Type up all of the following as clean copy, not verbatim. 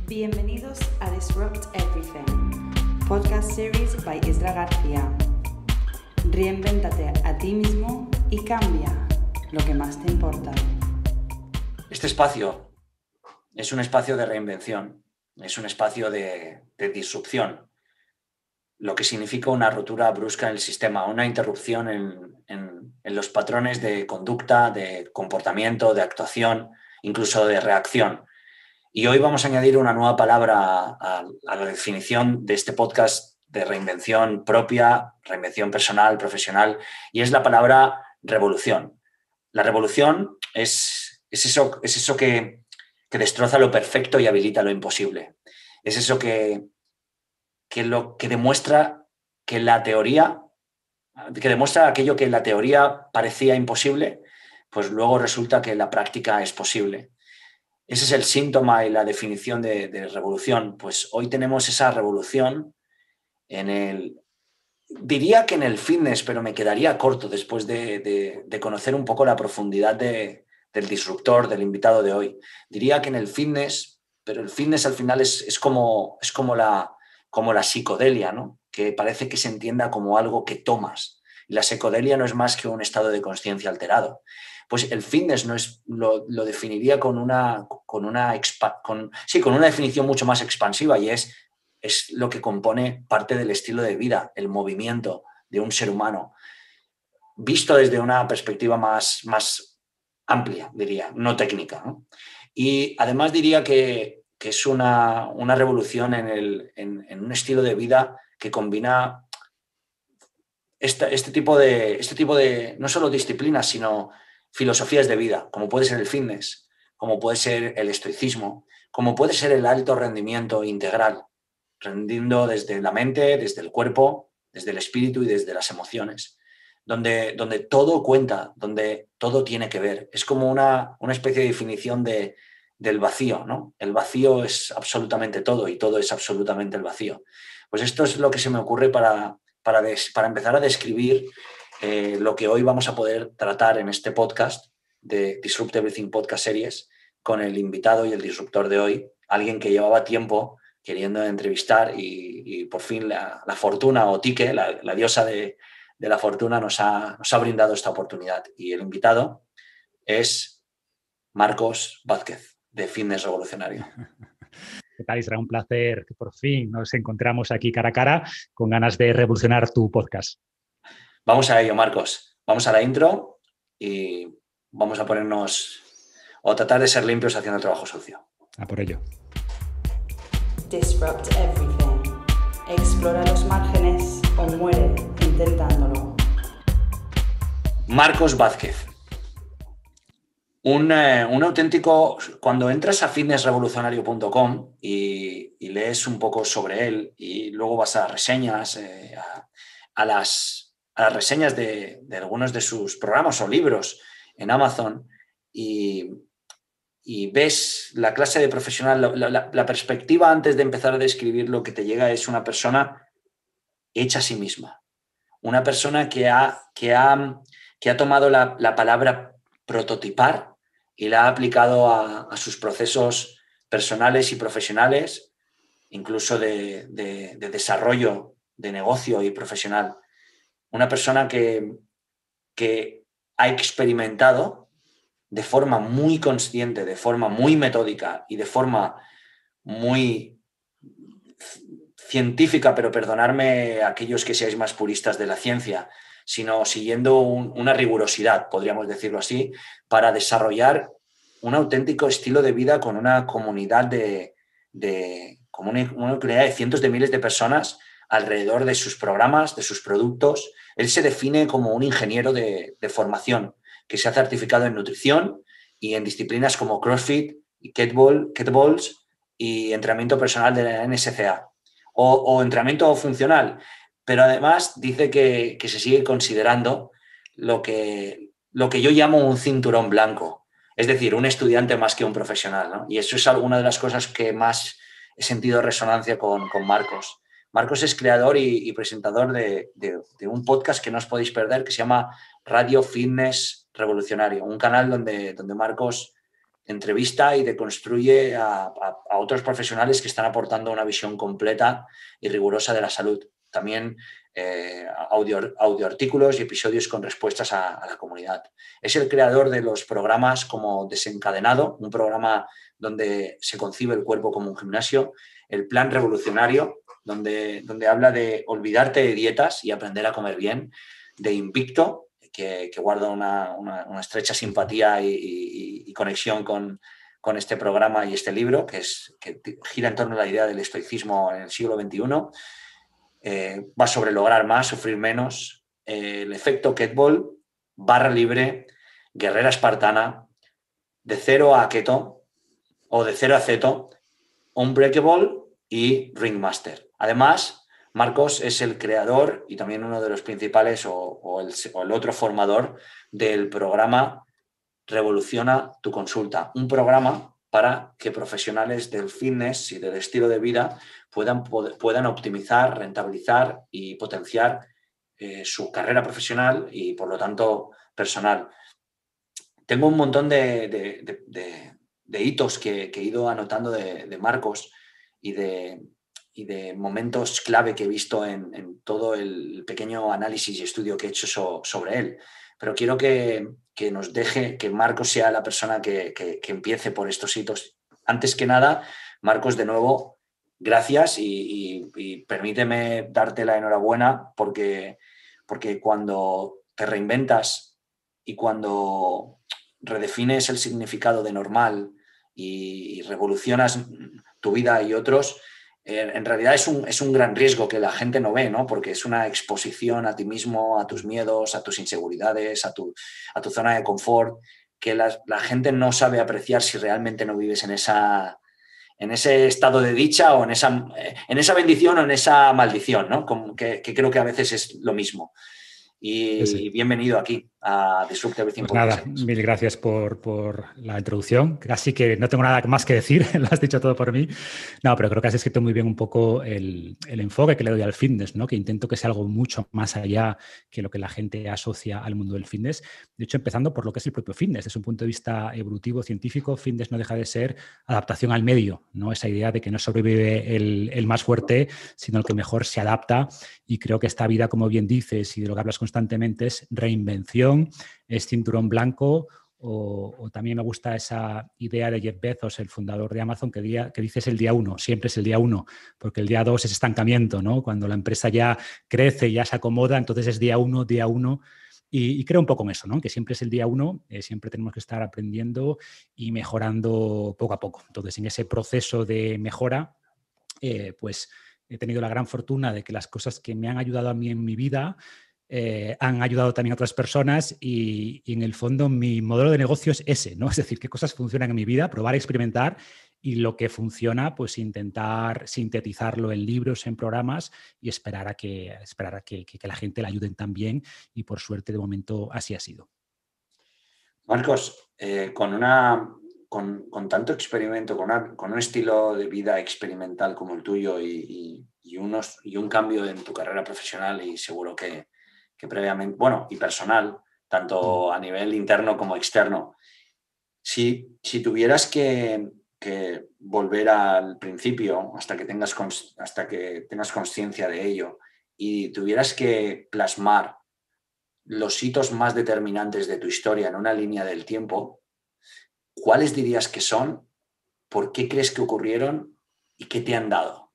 Bienvenidos a Disrupt Everything, podcast series by Isra García. Reinvéntate a ti mismo y cambia lo que más te importa. Este espacio es un espacio de reinvención, es un espacio de disrupción, lo que significa una rotura brusca en el sistema, una interrupción en los patrones de conducta, de comportamiento, de actuación, incluso de reacción. Y hoy vamos a añadir una nueva palabra a la definición de este podcast de reinvención propia, reinvención personal, profesional, y es la palabra revolución. La revolución es eso que destroza lo perfecto y habilita lo imposible. Es eso que demuestra que la teoría, que demuestra aquello que en la teoría parecía imposible, pues luego resulta que en la práctica es posible. Ese es el síntoma y la definición de revolución. Pues hoy tenemos esa revolución diría que en el fitness, pero me quedaría corto después de conocer un poco la profundidad del disruptor, del invitado de hoy. Diría que en el fitness, pero el fitness al final es como la psicodelia, ¿no? Que parece que se entienda como algo que tomas. Y la psicodelia no es más que un estado de conciencia alterado. Pues el fitness lo definiría con una definición mucho más expansiva, y es lo que compone parte del estilo de vida, el movimiento de un ser humano, visto desde una perspectiva más amplia, diría, no técnica, ¿no? Y además diría que es una revolución en un estilo de vida que combina este tipo de no solo disciplinas, sino filosofías de vida, como puede ser el fitness, como puede ser el estoicismo, como puede ser el alto rendimiento integral, rendiendo desde la mente, desde el cuerpo, desde el espíritu y desde las emociones, donde todo cuenta, donde todo tiene que ver. Es como una especie de definición del vacío, ¿no? El vacío es absolutamente todo y todo es absolutamente el vacío. Pues esto es lo que se me ocurre para empezar a describir lo que hoy vamos a poder tratar en este podcast de Disrupt Everything Podcast Series con el invitado y el disruptor de hoy, alguien que llevaba tiempo queriendo entrevistar y por fin la fortuna, o Tique, la diosa de la fortuna, nos ha brindado esta oportunidad. Y el invitado es Marcos Vázquez, de Fitness Revolucionario. ¿Qué tal, Isra? Un placer que por fin nos encontramos aquí cara a cara con ganas de revolucionar tu podcast. Vamos a ello, Marcos. Vamos a la intro y vamos a ponernos o tratar de ser limpios haciendo el trabajo sucio. A por ello. Disrupt everything. Explora los márgenes o muere intentándolo. Marcos Vázquez. Un auténtico... Cuando entras a fitnessrevolucionario.com y lees un poco sobre él y luego vas a reseñas, a las reseñas de algunos de sus programas o libros en Amazon y ves la clase de profesional, la perspectiva antes de empezar a describir lo que te llega es una persona hecha a sí misma. Una persona que ha tomado la palabra prototipar y la ha aplicado a sus procesos personales y profesionales, incluso de desarrollo de negocio y profesional. Una persona que ha experimentado de forma muy consciente, de forma muy metódica y de forma muy científica, pero perdonadme aquellos que seáis más puristas de la ciencia, sino siguiendo una rigurosidad, podríamos decirlo así, para desarrollar un auténtico estilo de vida con una comunidad de cientos de miles de personas alrededor de sus programas, de sus productos. Él se define como un ingeniero de formación que se ha certificado en nutrición y en disciplinas como CrossFit y kettlebells y entrenamiento personal de la NSCA o entrenamiento funcional, pero además dice que se sigue considerando lo que yo llamo un cinturón blanco, es decir, un estudiante más que un profesional, ¿no? Y eso es alguna de las cosas que más he sentido resonancia con Marcos. Marcos es creador y presentador de un podcast que no os podéis perder, que se llama Radio Fitness Revolucionario, un canal donde Marcos entrevista y deconstruye a otros profesionales que están aportando una visión completa y rigurosa de la salud. También audio artículos y episodios con respuestas a la comunidad. Es el creador de los programas como Desencadenado, un programa donde se concibe el cuerpo como un gimnasio, el Plan Revolucionario, donde habla de olvidarte de dietas y aprender a comer bien, de Invicto, que guarda una estrecha simpatía y conexión con este programa y este libro, que gira en torno a la idea del estoicismo en el siglo XXI. Va sobre lograr más, sufrir menos, el efecto Ketball, barra libre, guerrera espartana, de cero a keto o de cero a ceto, Unbreakable y Ringmaster. Además, Marcos es el creador y también uno de los principales o el otro formador del programa Revoluciona tu consulta, un programa para que profesionales del fitness y del estilo de vida puedan optimizar, rentabilizar y potenciar su carrera profesional y, por lo tanto, personal. Tengo un montón de hitos que he ido anotando de Marcos y de momentos clave que he visto en todo el pequeño análisis y estudio que he hecho sobre él. Pero quiero que nos deje, que Marcos sea la persona que empiece por estos hitos. Antes que nada, Marcos, de nuevo, gracias y permíteme darte la enhorabuena porque cuando te reinventas y cuando redefines el significado de normal y revolucionas tu vida y otros, en realidad es un gran riesgo que la gente no ve, ¿no? Porque es una exposición a ti mismo, a tus miedos, a tus inseguridades, a tu zona de confort, que la gente no sabe apreciar si realmente no vives en ese estado de dicha o en esa bendición o en esa maldición, ¿no? Que creo que a veces es lo mismo. Y sí. Bienvenido aquí a Disrupt Everything. Pues nada, mil gracias por la introducción. Casi que no tengo nada más que decir, lo has dicho todo por mí. No, pero creo que has escrito muy bien un poco el enfoque que le doy al fitness, ¿no? Que intento que sea algo mucho más allá que lo que la gente asocia al mundo del fitness. De hecho, empezando por lo que es el propio fitness. Desde un punto de vista evolutivo, científico, fitness no deja de ser adaptación al medio, ¿no? Esa idea de que no sobrevive el más fuerte, sino el que mejor se adapta. Y creo que esta vida, como bien dices, y de lo que hablas constantemente, es reinvención, es cinturón blanco, o también me gusta esa idea de Jeff Bezos, el fundador de Amazon, que dice es el día 1, siempre es el día 1, porque el día 2 es estancamiento, ¿no? Cuando la empresa ya crece, ya se acomoda, entonces es día 1, y creo un poco en eso, ¿no? Que siempre es el día 1, siempre tenemos que estar aprendiendo y mejorando poco a poco. Entonces, en ese proceso de mejora, pues he tenido la gran fortuna de que las cosas que me han ayudado a mí en mi vida han ayudado también a otras personas y en el fondo mi modelo de negocio es ese, ¿no? Es decir, qué cosas funcionan en mi vida, probar, experimentar y lo que funciona, pues intentar sintetizarlo en libros, en programas y esperar a que la gente le ayuden también y por suerte de momento así ha sido. Marcos, con tanto experimento, con un estilo de vida experimental como el tuyo y un cambio en tu carrera profesional y seguro que previamente, bueno, y personal, tanto a nivel interno como externo, si tuvieras que volver al principio hasta que tengas consciencia de ello y tuvieras que plasmar los hitos más determinantes de tu historia en una línea del tiempo, ¿cuáles dirías que son? ¿Por qué crees que ocurrieron? ¿Y qué te han dado?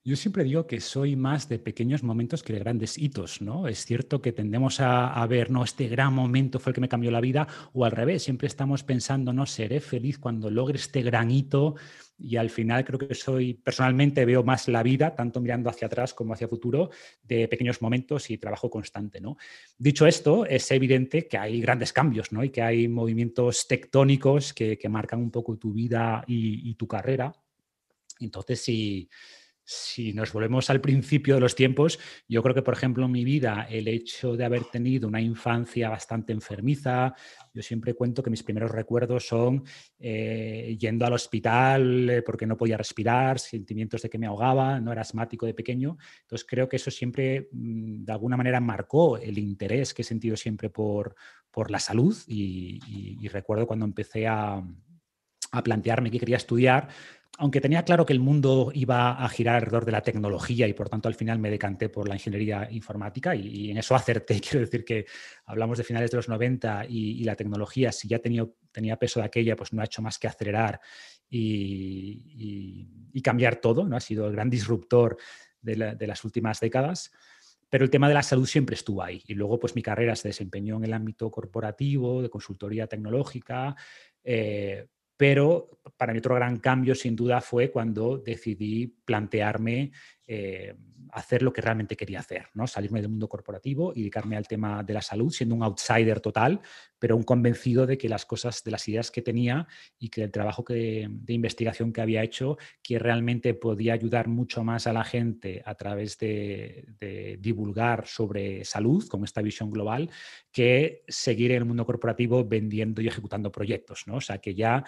Yo siempre digo que soy más de pequeños momentos que de grandes hitos, ¿no? Es cierto que tendemos a ver, no, este gran momento fue el que me cambió la vida, o al revés, siempre estamos pensando, no, seré feliz cuando logre este gran hito, y al final creo que personalmente veo más la vida, tanto mirando hacia atrás como hacia futuro, de pequeños momentos y trabajo constante, ¿no? Dicho esto, es evidente que hay grandes cambios, ¿no? Y que hay movimientos tectónicos que marcan un poco tu vida y tu carrera. Entonces, Si nos volvemos al principio de los tiempos, yo creo que, por ejemplo, en mi vida, el hecho de haber tenido una infancia bastante enfermiza, yo siempre cuento que mis primeros recuerdos son yendo al hospital porque no podía respirar, sentimientos de que me ahogaba, no era asmático de pequeño. Entonces creo que eso siempre, de alguna manera, marcó el interés que he sentido siempre por la salud y recuerdo cuando empecé a plantearme qué quería estudiar, aunque tenía claro que el mundo iba a girar alrededor de la tecnología y por tanto al final me decanté por la ingeniería informática y en eso acerté. Quiero decir que hablamos de finales de los 90 y la tecnología, si ya tenía peso de aquella, pues no ha hecho más que acelerar y cambiar todo, ¿no? Ha sido el gran disruptor de las últimas décadas. Pero el tema de la salud siempre estuvo ahí. Y luego, pues mi carrera se desempeñó en el ámbito corporativo, de consultoría tecnológica, pero para mí otro gran cambio, sin duda, fue cuando decidí plantearme hacer lo que realmente quería hacer, ¿no? Salirme del mundo corporativo y dedicarme al tema de la salud, siendo un outsider total, pero un convencido de que las cosas, de las ideas que tenía y que el trabajo de investigación que había hecho, que realmente podía ayudar mucho más a la gente a través de divulgar sobre salud con esta visión global, que seguir en el mundo corporativo vendiendo y ejecutando proyectos, ¿no? O sea, que ya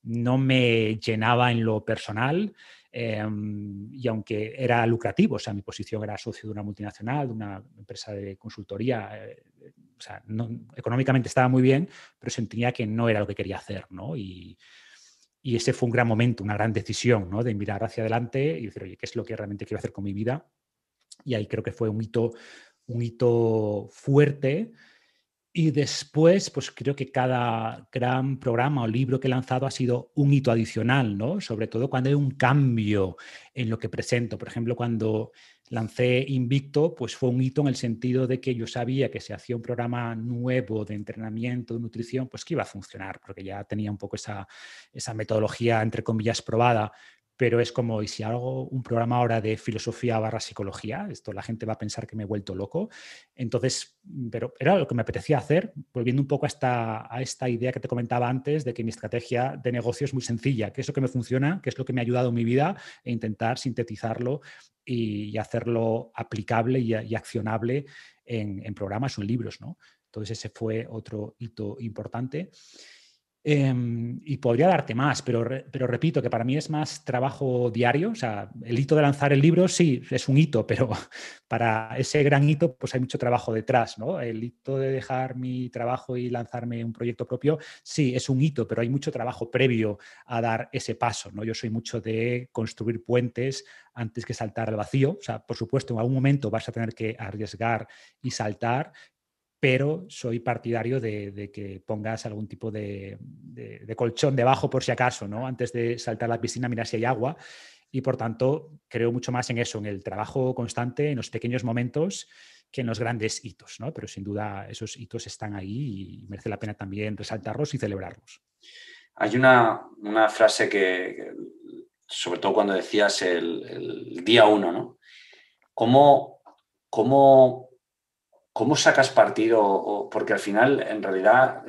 no me llenaba en lo personal y aunque era lucrativo, o sea, mi posición era socio de una multinacional, de una empresa de consultoría, o sea, económicamente estaba muy bien, pero sentía que no era lo que quería hacer, ¿no? Y ese fue un gran momento, una gran decisión, ¿no? De mirar hacia adelante y decir, oye, ¿qué es lo que realmente quiero hacer con mi vida? Y ahí creo que fue un hito fuerte. Y después, pues creo que cada gran programa o libro que he lanzado ha sido un hito adicional, ¿no? Sobre todo cuando hay un cambio en lo que presento. Por ejemplo, cuando lancé Invicto, pues fue un hito en el sentido de que yo sabía que si hacía un programa nuevo de entrenamiento, de nutrición, pues que iba a funcionar, porque ya tenía un poco esa metodología, entre comillas, probada. Pero es como, ¿y si hago un programa ahora de filosofía / psicología? Esto la gente va a pensar que me he vuelto loco. Entonces, pero era lo que me apetecía hacer, volviendo un poco a esta idea que te comentaba antes de que mi estrategia de negocio es muy sencilla, qué es lo que me funciona, qué es lo que me ha ayudado en mi vida e intentar sintetizarlo y hacerlo aplicable y accionable en programas o en libros, ¿no? Entonces ese fue otro hito importante. Y podría darte más, pero repito que para mí es más trabajo diario. O sea, el hito de lanzar el libro sí es un hito, pero para ese gran hito pues hay mucho trabajo detrás, ¿no? El hito de dejar mi trabajo y lanzarme un proyecto propio sí es un hito, pero hay mucho trabajo previo a dar ese paso, ¿no? Yo soy mucho de construir puentes antes que saltar al vacío. O sea, por supuesto, en algún momento vas a tener que arriesgar y saltar, pero soy partidario de que pongas algún tipo de colchón debajo por si acaso, ¿no? Antes de saltar a la piscina, mira si hay agua. Y por tanto, creo mucho más en eso, en el trabajo constante, en los pequeños momentos, que en los grandes hitos, ¿no? Pero sin duda esos hitos están ahí y merece la pena también resaltarlos y celebrarlos. Hay una frase que, sobre todo cuando decías el día 1, ¿no? ¿Cómo sacas partido? Porque al final, en realidad,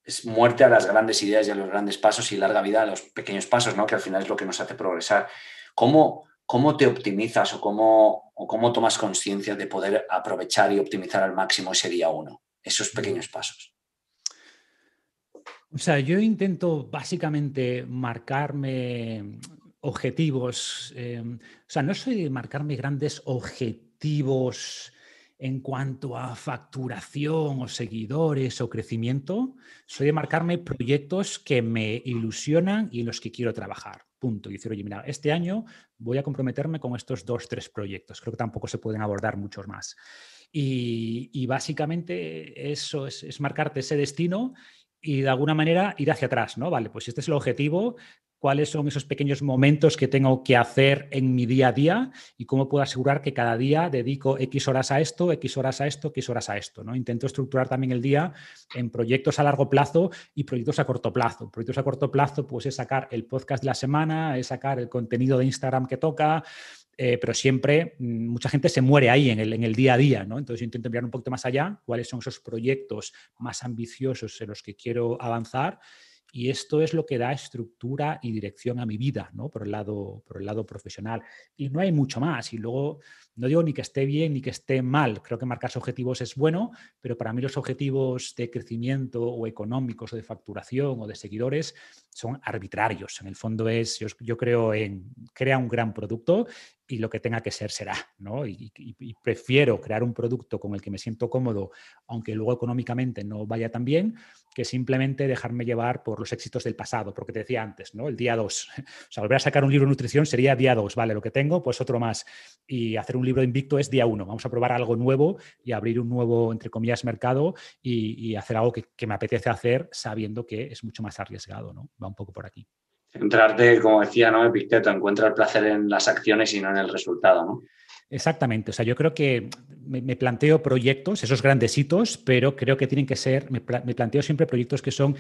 es muerte a las grandes ideas y a los grandes pasos y larga vida a los pequeños pasos, ¿no? Que al final es lo que nos hace progresar. ¿Cómo te optimizas o cómo tomas conciencia de poder aprovechar y optimizar al máximo ese día 1, esos pequeños pasos? O sea, yo intento básicamente marcarme objetivos. O sea, no soy de marcarme grandes objetivos en cuanto a facturación o seguidores o crecimiento. Soy de marcarme proyectos que me ilusionan y en los que quiero trabajar. Punto. Y decir, oye, mira, este año voy a comprometerme con estos 2, 3 proyectos. Creo que tampoco se pueden abordar muchos más. Y básicamente eso es marcarte ese destino y de alguna manera ir hacia atrás, ¿no? Vale, pues este es el objetivo, cuáles son esos pequeños momentos que tengo que hacer en mi día a día y cómo puedo asegurar que cada día dedico X horas a esto, X horas a esto, X horas a esto, ¿no? Intento estructurar también el día en proyectos a largo plazo y proyectos a corto plazo. Proyectos a corto plazo, pues es sacar el podcast de la semana, es sacar el contenido de Instagram que toca, pero siempre mucha gente se muere ahí en el día a día, ¿no? Entonces yo intento mirar un poquito más allá, cuáles son esos proyectos más ambiciosos en los que quiero avanzar Y esto es lo que da estructura y dirección a mi vida, ¿no? Por el lado profesional. Y no hay mucho más. Y luego, no digo ni que esté bien ni que esté mal. Creo que marcarse objetivos es bueno, pero para mí los objetivos de crecimiento o económicos o de facturación o de seguidores son arbitrarios. En el fondo yo creo en crea un gran producto y lo que tenga que ser será, ¿no? Y prefiero crear un producto con el que me siento cómodo, aunque luego económicamente no vaya tan bien, que simplemente dejarme llevar por los éxitos del pasado, porque te decía antes, ¿no? El día 2. O sea, volver a sacar un libro de nutrición sería día 2, vale, lo que tengo, pues otro más. Y hacer un libro de Invicto es día 1. Vamos a probar algo nuevo y abrir un nuevo, entre comillas, mercado y hacer algo que me apetece hacer sabiendo que es mucho más arriesgado, ¿no? Va un poco por aquí. Centrarte, como decía, ¿no? Epicteto, encuentra el placer en las acciones y no en el resultado, ¿no? Exactamente. O sea, yo creo que me planteo proyectos, esos grandes hitos, pero creo que tienen que ser, me planteo siempre proyectos que son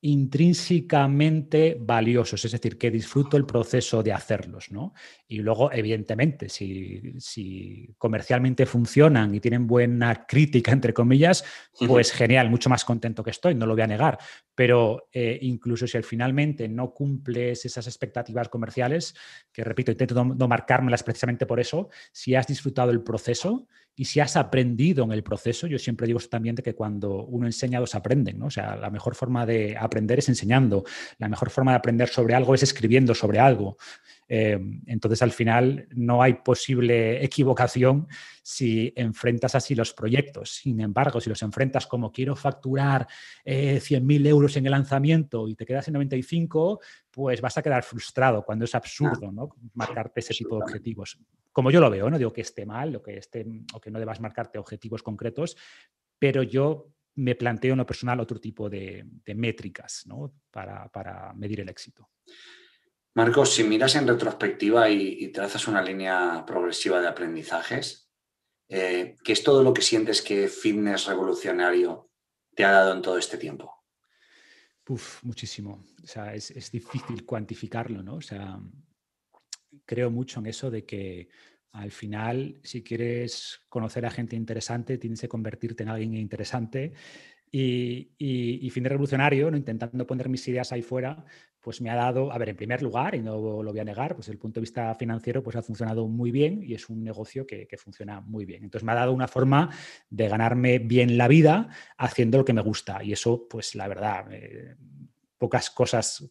intrínsecamente valiosos, es decir, que disfruto el proceso de hacerlos, ¿no? Y luego, evidentemente, si comercialmente funcionan y tienen buena crítica, entre comillas, pues genial, mucho más contento que estoy, no lo voy a negar. Pero incluso si finalmente no cumples esas expectativas comerciales, que repito, intento no marcármelas precisamente por eso, si has disfrutado el proceso y si has aprendido en el proceso, yo siempre digo también de que cuando uno enseña, dos aprenden, ¿no? O sea, la mejor forma de aprender es enseñando, la mejor forma de aprender sobre algo es escribiendo sobre algo. Entonces, al final, no hay posible equivocación si enfrentas así los proyectos. Sin embargo, si los enfrentas como quiero facturar 100.000 euros en el lanzamiento y te quedas en 95, pues vas a quedar frustrado cuando es absurdo, ¿no? Marcarte ese tipo de objetivos. Como yo lo veo, no digo que esté mal o que no debas marcarte objetivos concretos, pero yo me planteo en lo personal otro tipo de métricas, ¿no? para medir el éxito. Marcos, si miras en retrospectiva y trazas una línea progresiva de aprendizajes, ¿qué es todo lo que sientes que Fitness Revolucionario te ha dado en todo este tiempo? Muchísimo. O sea, es difícil cuantificarlo, ¿no? O sea, creo mucho en eso de que al final, si quieres conocer a gente interesante, tienes que convertirte en alguien interesante. Y Fitness Revolucionario, ¿no? Intentando poner mis ideas ahí fuera, pues me ha dado, a ver, en primer lugar, y no lo voy a negar, pues desde el punto de vista financiero, pues ha funcionado muy bien y es un negocio que funciona muy bien. Entonces me ha dado una forma de ganarme bien la vida haciendo lo que me gusta. Y eso, pues la verdad, pocas cosas,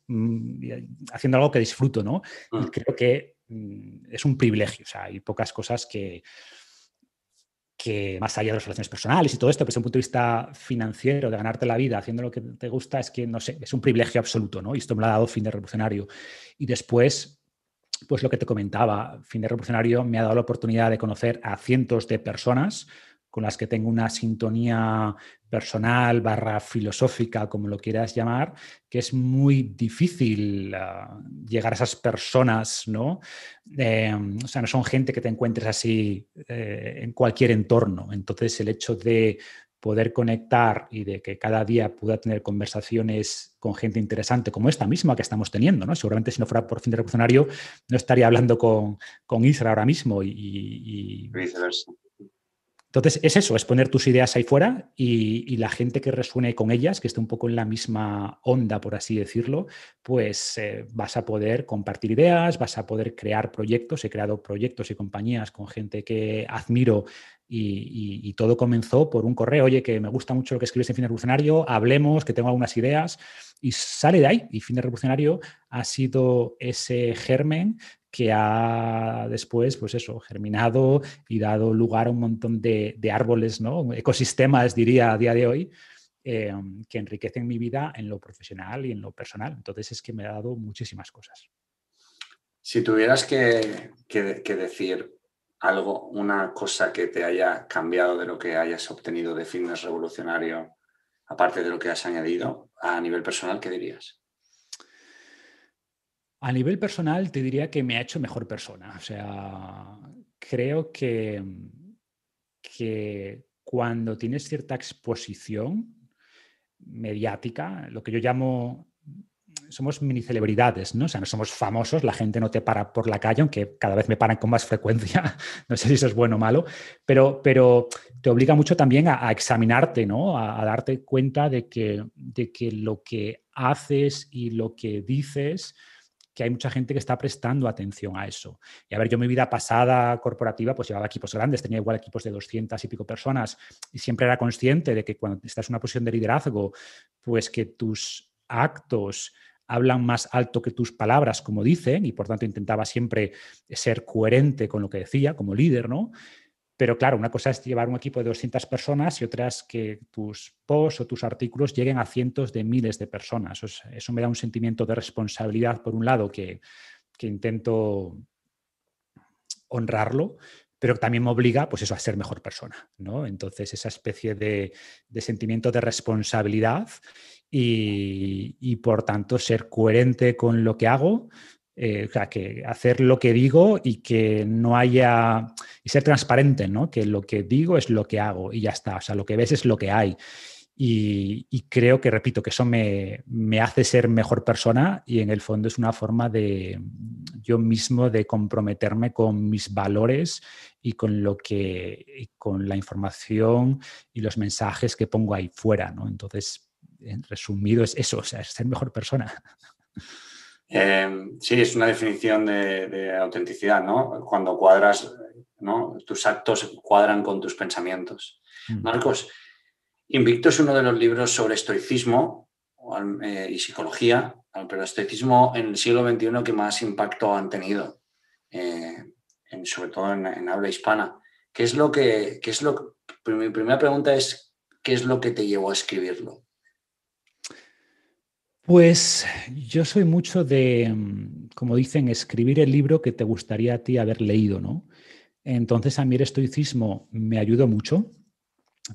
haciendo algo que disfruto, ¿no? Y creo que es un privilegio. O sea, hay pocas cosas que más allá de las relaciones personales y todo esto, pero desde un punto de vista financiero, de ganarte la vida haciendo lo que te gusta, es que, no sé, es un privilegio absoluto, ¿no? Y esto me lo ha dado Fitness Revolucionario. Y después, pues lo que te comentaba, Fitness Revolucionario me ha dado la oportunidad de conocer a cientos de personas con las que tengo una sintonía personal / filosófica, como lo quieras llamar, que es muy difícil llegar a esas personas, ¿no? O sea, no son gente que te encuentres así en cualquier entorno. Entonces, el hecho de poder conectar y de que cada día pueda tener conversaciones con gente interesante como esta misma que estamos teniendo, ¿no? Seguramente si no fuera por Fitness Revolucionario no estaría hablando con Isra ahora mismo y viceversa. Entonces, es eso, es poner tus ideas ahí fuera y la gente que resuene con ellas, que esté un poco en la misma onda, por así decirlo, pues vas a poder compartir ideas, vas a poder crear proyectos. He creado proyectos y compañías con gente que admiro y todo comenzó por un correo. Oye, que me gusta mucho lo que escribes en Fitness Revolucionario, hablemos, que tengo algunas ideas. Y sale de ahí. Y Fitness Revolucionario ha sido ese germen que ha después, pues eso, germinado y dado lugar a un montón de árboles, ¿no? Ecosistemas, diría, a día de hoy, que enriquecen mi vida en lo profesional y en lo personal. Entonces es que me ha dado muchísimas cosas. Si tuvieras que decir algo, una cosa que te haya cambiado de lo que hayas obtenido de Fitness Revolucionario, aparte de lo que has añadido, a nivel personal, ¿qué dirías? A nivel personal te diría que me ha hecho mejor persona. O sea, creo que cuando tienes cierta exposición mediática, lo que yo llamo, somos mini celebridades, ¿no? O sea, no somos famosos, la gente no te para por la calle, aunque cada vez me paran con más frecuencia, no sé si eso es bueno o malo, pero te obliga mucho también a examinarte, ¿no? A darte cuenta de que lo que haces y lo que dices, que hay mucha gente que está prestando atención a eso. Y a ver, yo mi vida pasada corporativa pues llevaba equipos grandes, tenía igual equipos de 200 y pico personas y siempre era consciente de que cuando estás en una posición de liderazgo, pues que tus actos hablan más alto que tus palabras, como dicen, y por tanto intentaba siempre ser coherente con lo que decía como líder, ¿no? Pero claro, una cosa es llevar un equipo de 200 personas y otra es que tus posts o tus artículos lleguen a cientos de miles de personas. Eso me da un sentimiento de responsabilidad, por un lado, que intento honrarlo, pero también me obliga, pues eso, a ser mejor persona, ¿no? Entonces, esa especie de sentimiento de responsabilidad y, por tanto, ser coherente con lo que hago, o sea, que hacer lo que digo y que no haya... Y ser transparente, ¿no? Que lo que digo es lo que hago y ya está. O sea, lo que ves es lo que hay. Y creo que, repito, que eso me hace ser mejor persona y en el fondo es una forma de yo mismo de comprometerme con mis valores y con con la información y los mensajes que pongo ahí fuera, ¿no? Entonces, en resumido, es eso, o sea, es ser mejor persona. Sí, es una definición de autenticidad, ¿no? Cuando cuadras, ¿no? Tus actos cuadran con tus pensamientos. Marcos, Invicto es uno de los libros sobre estoicismo y psicología, pero estoicismo en el siglo XXI que más impacto han tenido, sobre todo en habla hispana. Mi primera pregunta es, ¿qué es lo que te llevó a escribirlo? Pues yo soy mucho de, como dicen, escribir el libro que te gustaría a ti haber leído, ¿no? Entonces a mí el estoicismo me ayudó mucho.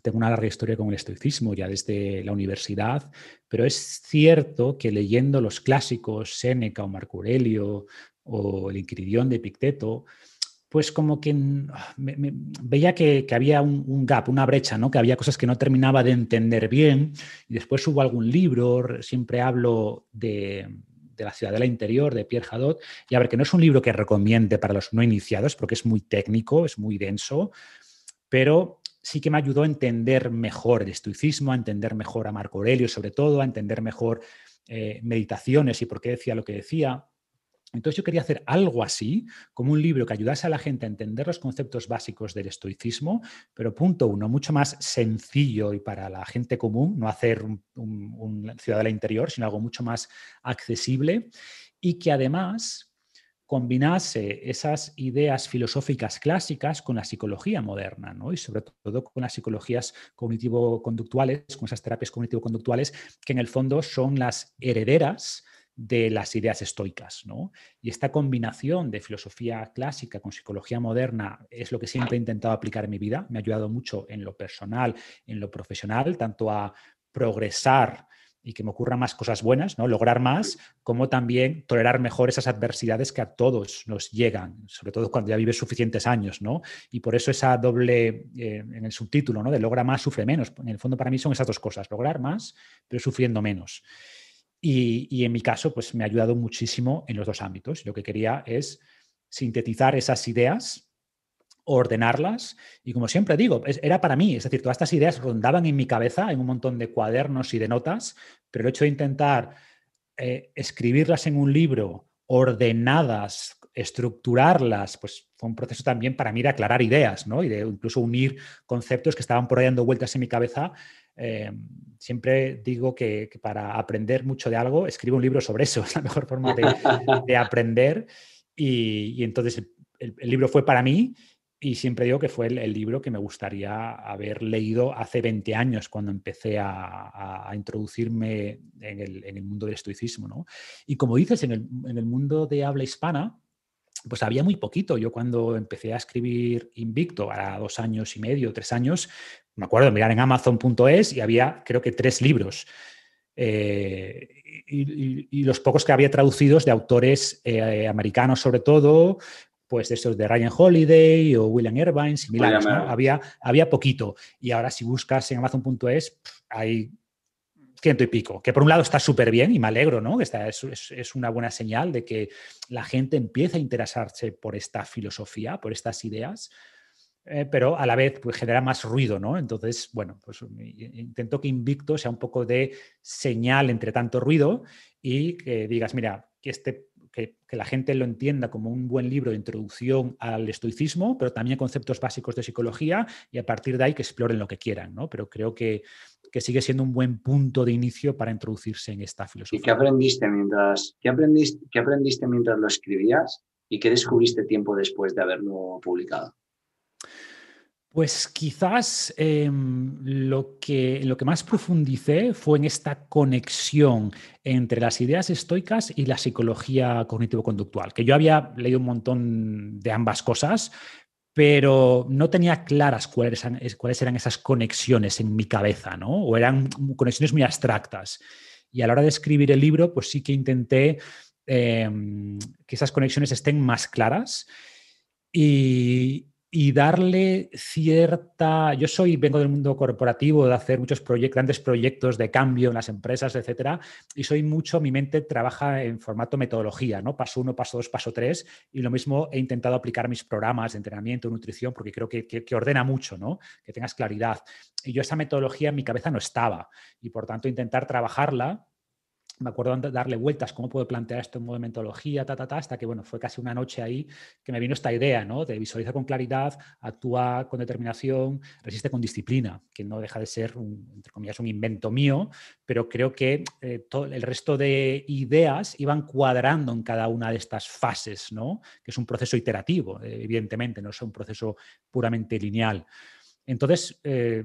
Tengo una larga historia con el estoicismo ya desde la universidad, pero es cierto que leyendo los clásicos, Séneca o Marco Aurelio o el Enquiridión de Epicteto, pues como que veía que había un gap, una brecha, ¿no? Que había cosas que no terminaba de entender bien. Y después hubo algún libro, siempre hablo de La Ciudadela Interior, de Pierre Hadot. Y a ver, que no es un libro que recomiende para los no iniciados, porque es muy técnico, es muy denso, pero sí que me ayudó a entender mejor el estoicismo, a entender mejor a Marco Aurelio, sobre todo, a entender mejor meditaciones y por qué decía lo que decía. Entonces yo quería hacer algo así, como un libro que ayudase a la gente a entender los conceptos básicos del estoicismo, pero punto uno, mucho más sencillo y para la gente común, no hacer un Ciudadela Interior, sino algo mucho más accesible y que además combinase esas ideas filosóficas clásicas con la psicología moderna, ¿no? Y sobre todo con las psicologías cognitivo-conductuales, con esas terapias cognitivo-conductuales que en el fondo son las herederas de las ideas estoicas, ¿no? Y esta combinación de filosofía clásica con psicología moderna es lo que siempre he intentado aplicar en mi vida. Me ha ayudado mucho en lo personal, en lo profesional, tanto a progresar y que me ocurran más cosas buenas, ¿no? Lograr más, como también tolerar mejor esas adversidades que a todos nos llegan, sobre todo cuando ya vives suficientes años, ¿no? Y por eso esa doble, en el subtítulo, ¿no? De logra más, sufre menos. En el fondo para mí son esas dos cosas, lograr más, pero sufriendo menos. Y en mi caso, pues me ha ayudado muchísimo en los dos ámbitos. Lo que quería es sintetizar esas ideas, ordenarlas y, como siempre digo, era para mí. Es decir, todas estas ideas rondaban en mi cabeza en un montón de cuadernos y de notas, pero el hecho de intentar escribirlas en un libro ordenadas, estructurarlas, pues fue un proceso también para mí de aclarar ideas, ¿no? Y de incluso unir conceptos que estaban por ahí dando vueltas en mi cabeza. Siempre digo que para aprender mucho de algo, escribo un libro sobre eso. Es la mejor forma de aprender. Y entonces el libro fue para mí y siempre digo que fue el libro que me gustaría haber leído hace 20 años cuando empecé a introducirme en el mundo del estoicismo, ¿no? Y como dices, en el mundo de habla hispana, pues había muy poquito. Yo cuando empecé a escribir Invicto, a 2 años y medio, 3 años, me acuerdo de mirar en Amazon.es y había creo que 3 libros. Y los pocos que había traducidos de autores americanos sobre todo, pues de estos de Ryan Holiday o William Irvine, similares, ¿no? Había poquito. Y ahora si buscas en Amazon.es hay 100 y pico, que por un lado está súper bien y me alegro, ¿no? Que es una buena señal de que la gente empieza a interesarse por esta filosofía, por estas ideas, pero a la vez pues, genera más ruido, ¿no? Entonces, bueno, pues intento que Invicto sea un poco de señal entre tanto ruido y que digas, mira, que la gente lo entienda como un buen libro de introducción al estoicismo, pero también conceptos básicos de psicología y a partir de ahí que exploren lo que quieran, ¿no? Pero creo que sigue siendo un buen punto de inicio para introducirse en esta filosofía. ¿Y qué aprendiste mientras lo escribías y qué descubriste tiempo después de haberlo publicado? Pues quizás lo que más profundicé fue en esta conexión entre las ideas estoicas y la psicología cognitivo-conductual, que yo había leído un montón de ambas cosas, pero no tenía claras cuáles eran esas conexiones en mi cabeza, ¿no? O eran conexiones muy abstractas. Y a la hora de escribir el libro, pues sí que intenté que esas conexiones estén más claras y darle cierta... Yo vengo del mundo corporativo, de hacer muchos grandes proyectos de cambio en las empresas, etcétera, y mi mente trabaja en formato metodología, ¿no? Paso 1, paso 2, paso 3, y lo mismo he intentado aplicar mis programas de entrenamiento, nutrición, porque creo que ordena mucho, ¿no? Que tengas claridad. Y yo esa metodología en mi cabeza no estaba, y por tanto intentar trabajarla. Me acuerdo de darle vueltas, cómo puedo plantear esto en modo de metodología, hasta que, bueno, fue casi una noche ahí que me vino esta idea, ¿no? De visualizar con claridad, actúa con determinación, resiste con disciplina, que no deja de ser, entre comillas, un invento mío, pero creo que todo el resto de ideas iban cuadrando en cada una de estas fases, ¿no? Que es un proceso iterativo, evidentemente, no es un proceso puramente lineal. Entonces,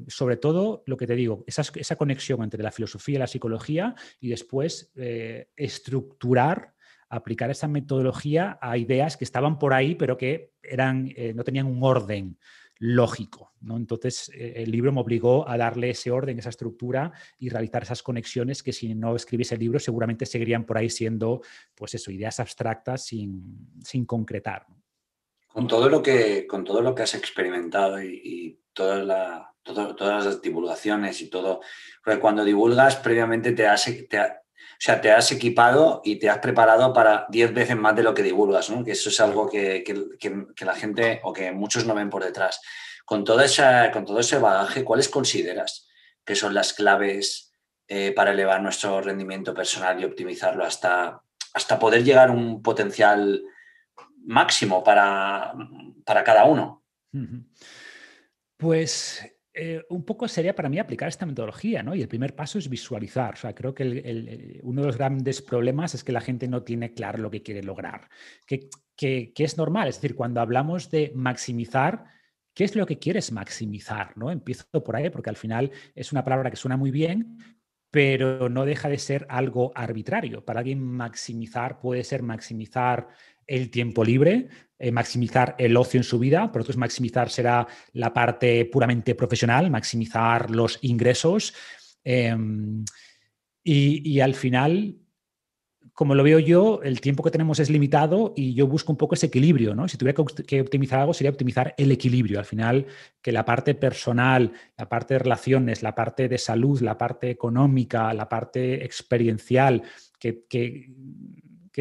sobre todo, lo que te digo, esa conexión entre la filosofía y la psicología y después estructurar, aplicar esa metodología a ideas que estaban por ahí, pero que no tenían un orden lógico, ¿no? Entonces, el libro me obligó a darle ese orden, esa estructura y realizar esas conexiones que si no escribiese el libro seguramente seguirían por ahí siendo, pues eso, ideas abstractas sin concretar, ¿no? Con todo lo que has experimentado y todas las divulgaciones y todo, porque cuando divulgas previamente te has equipado y te has preparado para 10 veces más de lo que divulgas, ¿no? Que eso es algo que la gente o que muchos no ven por detrás. Con todo ese bagaje, ¿cuáles consideras que son las claves para elevar nuestro rendimiento personal y optimizarlo hasta poder llegar a un potencial máximo para cada uno? Pues un poco sería para mí aplicar esta metodología, ¿no? Y el primer paso es visualizar. O sea, creo que uno de los grandes problemas es que la gente no tiene claro lo que quiere lograr, que es normal. Es decir, cuando hablamos de maximizar, ¿qué es lo que quieres maximizar? ¿No? Empiezo por ahí porque al final es una palabra que suena muy bien, pero no deja de ser algo arbitrario. Para alguien maximizar puede ser maximizar el tiempo libre, maximizar el ocio en su vida, por otros maximizar será la parte puramente profesional, maximizar los ingresos y al final, como lo veo yo, el tiempo que tenemos es limitado y yo busco un poco ese equilibrio, ¿no? Si tuviera que optimizar algo, sería optimizar el equilibrio. Al final, que la parte personal, la parte de relaciones, la parte de salud, la parte económica, la parte experiencial, que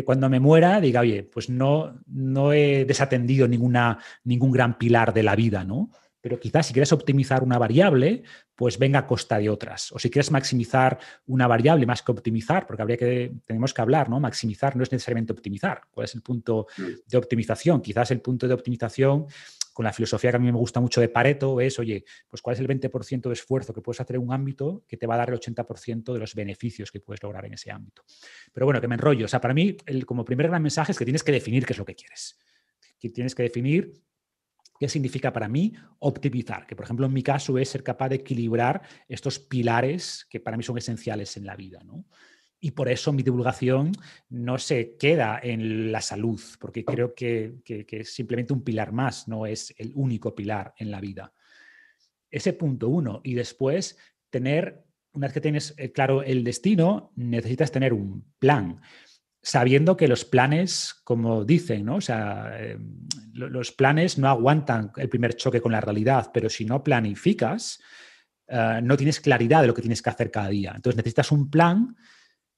cuando me muera diga, oye, pues no he desatendido ningún gran pilar de la vida, ¿no? Pero quizás si quieres optimizar una variable, pues venga a costa de otras. O si quieres maximizar una variable más que optimizar, porque tenemos que hablar, ¿no? Maximizar no es necesariamente optimizar. ¿Cuál es el punto de optimización? Quizás el punto de optimización, con la filosofía que a mí me gusta mucho de Pareto, es, oye, pues cuál es el 20% de esfuerzo que puedes hacer en un ámbito que te va a dar el 80% de los beneficios que puedes lograr en ese ámbito. Pero bueno, que me enrollo. O sea, para mí, como primer gran mensaje es que tienes que definir qué es lo que quieres. Que tienes que definir qué significa para mí optimizar, que por ejemplo en mi caso es ser capaz de equilibrar estos pilares que para mí son esenciales en la vida, ¿no? Y por eso mi divulgación no se queda en la salud, porque creo que es simplemente un pilar más, no es el único pilar en la vida. Ese punto uno. Y después una vez que tienes claro el destino, necesitas tener un plan. Sabiendo que los planes, como dicen, ¿no? O sea, los planes no aguantan el primer choque con la realidad, pero si no planificas, no tienes claridad de lo que tienes que hacer cada día. Entonces necesitas un plan,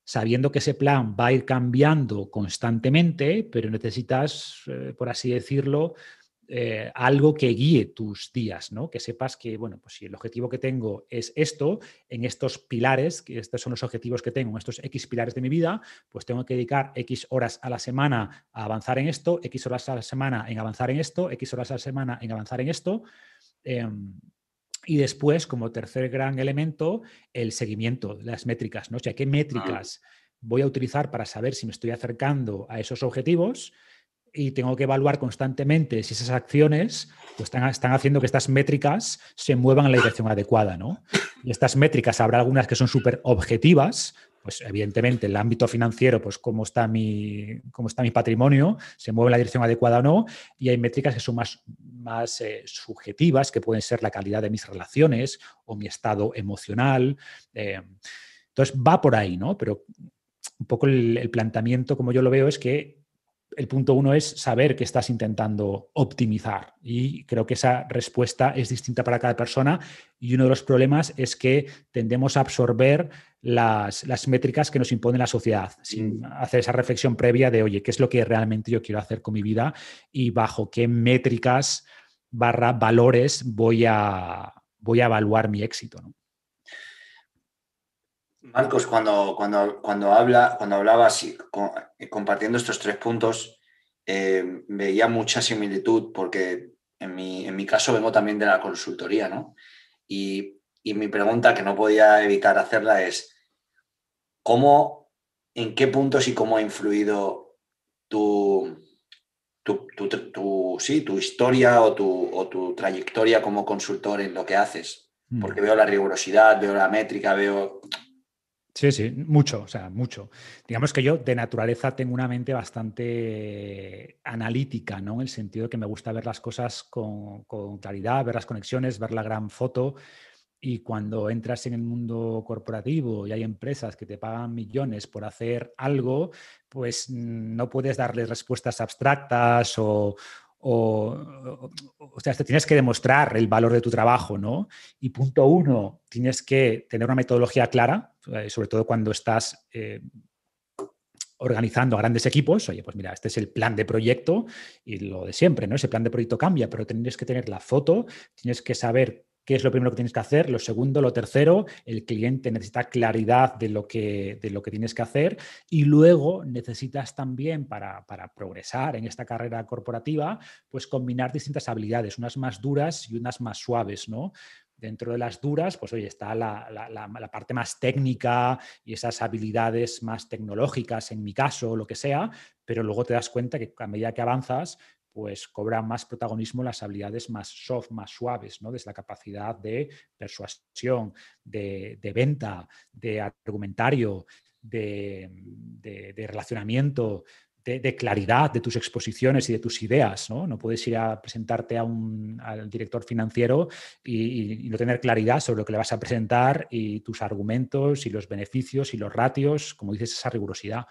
sabiendo que ese plan va a ir cambiando constantemente, pero necesitas, por así decirlo, algo que guíe tus días, ¿no? Que sepas que, bueno, pues si el objetivo que tengo es esto, en estos pilares, que estos son los objetivos que tengo, en estos X pilares de mi vida, pues tengo que dedicar X horas a la semana a avanzar en esto, X horas a la semana en avanzar en esto, X horas a la semana en avanzar en esto. Y después, como tercer gran elemento, el seguimiento de las métricas, ¿no? O sea, ¿qué métricas voy a utilizar para saber si me estoy acercando a esos objetivos? Y tengo que evaluar constantemente si esas acciones pues, están haciendo que estas métricas se muevan en la dirección adecuada, ¿no? Y estas métricas, habrá algunas que son súper objetivas, pues evidentemente el ámbito financiero, pues cómo está mi patrimonio, se mueve en la dirección adecuada o no, y hay métricas que son más subjetivas, que pueden ser la calidad de mis relaciones o mi estado emocional. Entonces va por ahí, ¿no? Pero un poco el planteamiento, como yo lo veo, es que el punto 1 es saber que estás intentando optimizar, y creo que esa respuesta es distinta para cada persona, y uno de los problemas es que tendemos a absorber las métricas que nos impone la sociedad sin hacer esa reflexión previa de, oye, ¿qué es lo que realmente yo quiero hacer con mi vida y bajo qué métricas / valores voy a evaluar mi éxito, ¿no? Marcos, cuando hablabas y compartiendo estos 3 puntos, veía mucha similitud porque en mi caso vengo también de la consultoría, ¿no? Y mi pregunta, que no podía evitar hacerla, es ¿en qué puntos y cómo ha influido tu historia o tu trayectoria como consultor en lo que haces? Porque veo la rigurosidad, veo la métrica, veo... Sí, mucho, o sea, mucho. Digamos que yo de naturaleza tengo una mente bastante analítica, ¿no? En el sentido de que me gusta ver las cosas con claridad, ver las conexiones, ver la gran foto. Y cuando entras en el mundo corporativo y hay empresas que te pagan millones por hacer algo, pues no puedes darles respuestas abstractas o sea, te tienes que demostrar el valor de tu trabajo, ¿no? Y punto 1, tienes que tener una metodología clara, sobre todo cuando estás organizando a grandes equipos. Oye, pues mira, este es el plan de proyecto y lo de siempre, ¿no? Ese plan de proyecto cambia, pero tienes que tener la foto, tienes que saber qué es lo primero que tienes que hacer, lo segundo, lo tercero, el cliente necesita claridad de lo que tienes que hacer, y luego necesitas también para progresar en esta carrera corporativa, pues combinar distintas habilidades, unas más duras y unas más suaves, ¿no? Dentro de las duras, pues oye, está la parte más técnica y esas habilidades más tecnológicas, en mi caso, lo que sea, pero luego te das cuenta que a medida que avanzas, pues cobran más protagonismo las habilidades más soft, más suaves, ¿no? Desde la capacidad de persuasión, de venta, de argumentario, de relacionamiento, de claridad de tus exposiciones y de tus ideas, ¿no? No puedes ir a presentarte al director financiero y no tener claridad sobre lo que le vas a presentar y tus argumentos y los beneficios y los ratios, como dices, esa rigurosidad.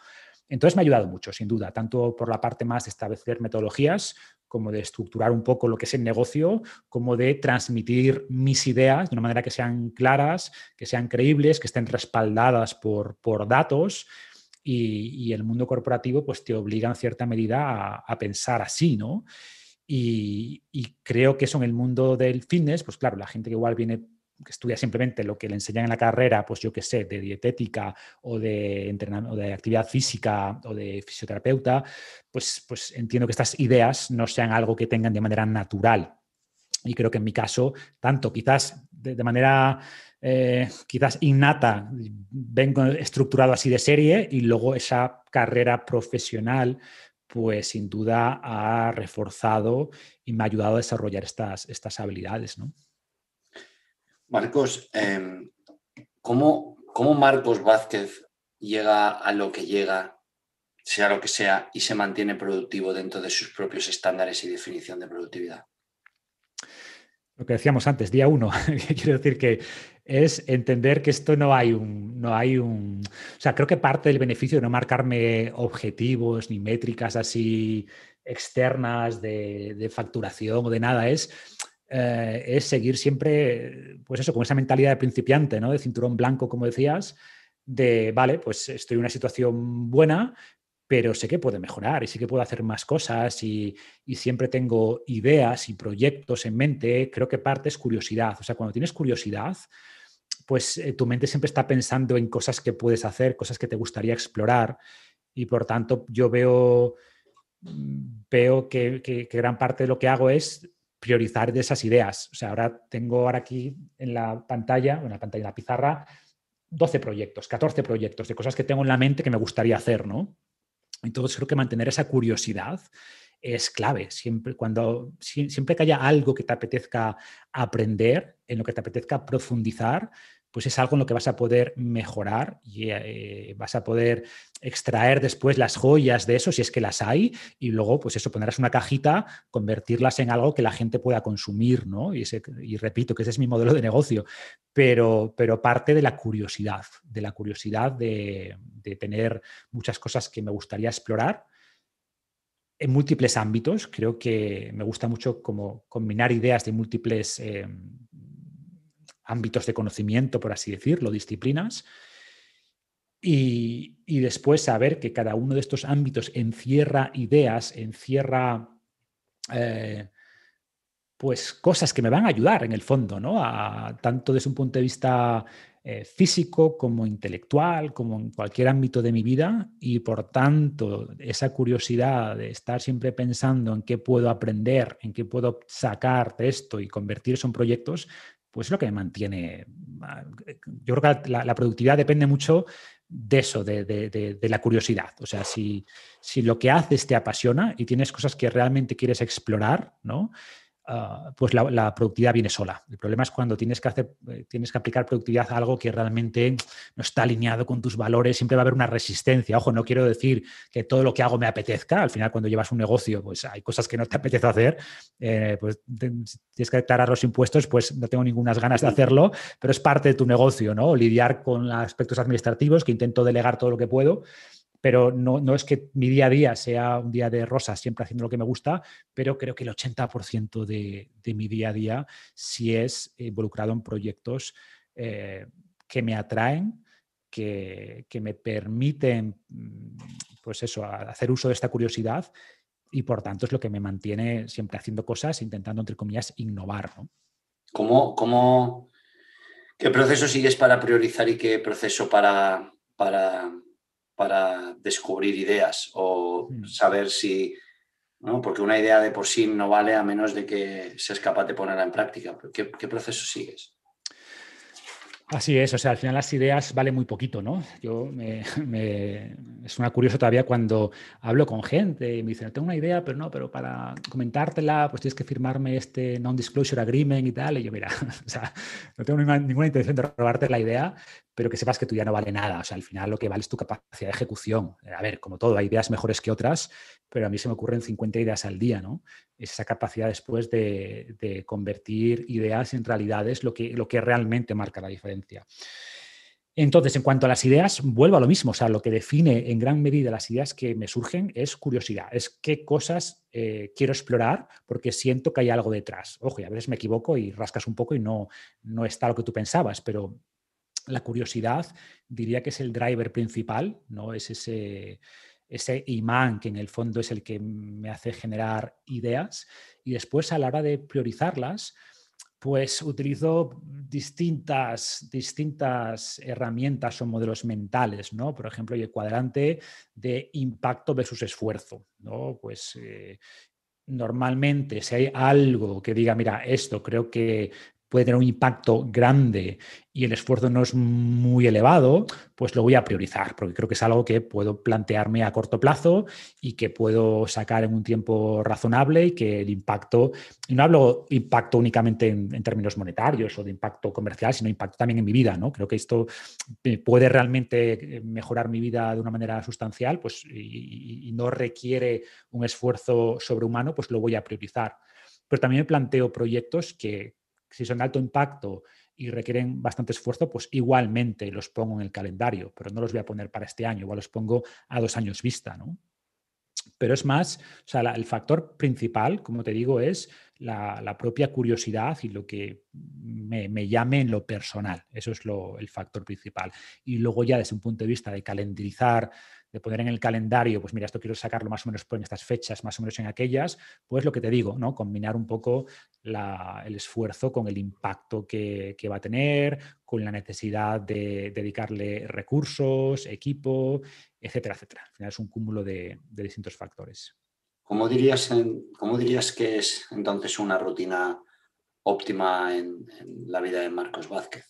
Entonces me ha ayudado mucho, sin duda, tanto por la parte más de establecer metodologías, como de estructurar un poco lo que es el negocio, como de transmitir mis ideas de una manera que sean claras, que sean creíbles, que estén respaldadas por datos. Y el mundo corporativo pues te obliga en cierta medida a pensar así, ¿no? Y creo que eso en el mundo del fitness, pues claro, la gente que igual que estudia simplemente lo que le enseñan en la carrera, pues yo qué sé, de dietética o de entrenamiento, o de actividad física o de fisioterapeuta, pues entiendo que estas ideas no sean algo que tengan de manera natural. Y creo que en mi caso, tanto quizás de manera quizás innata, vengo estructurado así de serie, y luego esa carrera profesional pues sin duda ha reforzado y me ha ayudado a desarrollar estas habilidades, ¿no? Marcos, ¿cómo Marcos Vázquez llega a lo que llega, sea lo que sea, y se mantiene productivo dentro de sus propios estándares y definición de productividad? Lo que decíamos antes, día 1, quiero decir que es entender que esto no hay un... O sea, creo que parte del beneficio de no marcarme objetivos ni métricas así externas de facturación o de nada es seguir siempre, pues eso, con esa mentalidad de principiante, ¿no? De cinturón blanco, como decías, de, vale, pues estoy en una situación buena, pero sé que puede mejorar y sí que puedo hacer más cosas y siempre tengo ideas y proyectos en mente. Creo que parte es curiosidad. O sea, cuando tienes curiosidad, pues tu mente siempre está pensando en cosas que puedes hacer, cosas que te gustaría explorar y por tanto yo veo que gran parte de lo que hago es priorizar de esas ideas. O sea, tengo ahora aquí en la pantalla, en la pizarra, 12 proyectos, 14 proyectos de cosas que tengo en la mente que me gustaría hacer, ¿no? Entonces creo que mantener esa curiosidad es clave. Siempre que haya algo que te apetezca aprender, en lo que te apetezca profundizar, pues es algo en lo que vas a poder mejorar y vas a poder extraer después las joyas de eso, si es que las hay, y luego, pues eso, ponerlas en una cajita, convertirlas en algo que la gente pueda consumir, ¿no? Y repito que ese es mi modelo de negocio, pero parte de la curiosidad, de tener muchas cosas que me gustaría explorar en múltiples ámbitos. Creo que me gusta mucho como combinar ideas de múltiples ámbitos de conocimiento, por así decirlo, disciplinas, y después saber que cada uno de estos ámbitos encierra ideas, encierra pues cosas que me van a ayudar en el fondo, ¿no? Tanto desde un punto de vista físico como intelectual, como en cualquier ámbito de mi vida, y por tanto esa curiosidad de estar siempre pensando en qué puedo aprender, en qué puedo sacar de esto y convertir eso en proyectos, pues es lo que me mantiene. Yo creo que la productividad depende mucho de eso, de la curiosidad. O sea, si lo que haces te apasiona y tienes cosas que realmente quieres explorar, ¿no? Pues la productividad viene sola. El problema es cuando tienes que aplicar productividad a algo que realmente no está alineado con tus valores. Siempre va a haber una resistencia. Ojo, no quiero decir que todo lo que hago me apetezca. Al final, cuando llevas un negocio, pues hay cosas que no te apetece hacer. Pues tienes que declarar los impuestos, pues no tengo ninguna ganas de hacerlo, pero es parte de tu negocio, ¿no? Lidiar con aspectos administrativos, que intento delegar todo lo que puedo. Pero no es que mi día a día sea un día de rosas, siempre haciendo lo que me gusta, pero creo que el 80% de mi día a día sí es involucrado en proyectos que me atraen, que me permiten, pues eso, hacer uso de esta curiosidad, y por tanto es lo que me mantiene siempre haciendo cosas, intentando, entre comillas, innovar, ¿no? ¿Qué proceso sigues para priorizar y qué proceso para descubrir ideas o saber si, ¿no? Porque una idea de por sí no vale a menos de que seas capaz de ponerla en práctica? ¿Qué proceso sigues? Así es, o sea, al final las ideas valen muy poquito, ¿no? Es una curioso todavía cuando hablo con gente y me dicen, tengo una idea, pero para comentártela, pues tienes que firmarme este non-disclosure agreement y tal. Y yo, mira, o sea, no tengo ninguna intención de robarte la idea, pero que sepas que tu idea no vale nada. O sea, al final lo que vale es tu capacidad de ejecución. A ver, como todo, hay ideas mejores que otras, pero a mí se me ocurren 50 ideas al día, ¿no? Es esa capacidad después de convertir ideas en realidades lo que realmente marca la diferencia. Entonces, en cuanto a las ideas, vuelvo a lo mismo. O sea, lo que define en gran medida las ideas que me surgen es curiosidad. Es qué cosas quiero explorar porque siento que hay algo detrás. Ojo, y a veces me equivoco y rascas un poco y no está lo que tú pensabas, pero la curiosidad diría que es el driver principal, ¿no? Es ese imán que en el fondo es el que me hace generar ideas, y después a la hora de priorizarlas, pues utilizo distintas herramientas o modelos mentales, ¿no? Por ejemplo, el cuadrante de impacto versus esfuerzo, ¿no? Pues normalmente si hay algo que diga, mira, esto creo que puede tener un impacto grande y el esfuerzo no es muy elevado, pues lo voy a priorizar, porque creo que es algo que puedo plantearme a corto plazo y que puedo sacar en un tiempo razonable, y que el impacto, y no hablo impacto únicamente en términos monetarios o de impacto comercial, sino impacto también en mi vida, ¿no? Creo que esto puede realmente mejorar mi vida de una manera sustancial, pues, y no requiere un esfuerzo sobrehumano, pues lo voy a priorizar. Pero también me planteo proyectos que, si son de alto impacto y requieren bastante esfuerzo, pues igualmente los pongo en el calendario, pero no los voy a poner para este año, igual los pongo a 2 años vista, ¿no? Pero es más, o sea, el factor principal, como te digo, es la propia curiosidad y lo que me llame en lo personal. Eso es el factor principal. Y luego ya desde un punto de vista de de poner en el calendario, pues mira, esto quiero sacarlo más o menos en estas fechas, más o menos en aquellas, pues lo que te digo, ¿no? Combinar un poco el esfuerzo con el impacto que va a tener, con la necesidad de dedicarle recursos, equipo, etcétera, etcétera. Al final es un cúmulo de distintos factores. ¿Cómo dirías que es entonces una rutina óptima en la vida de Marcos Vázquez?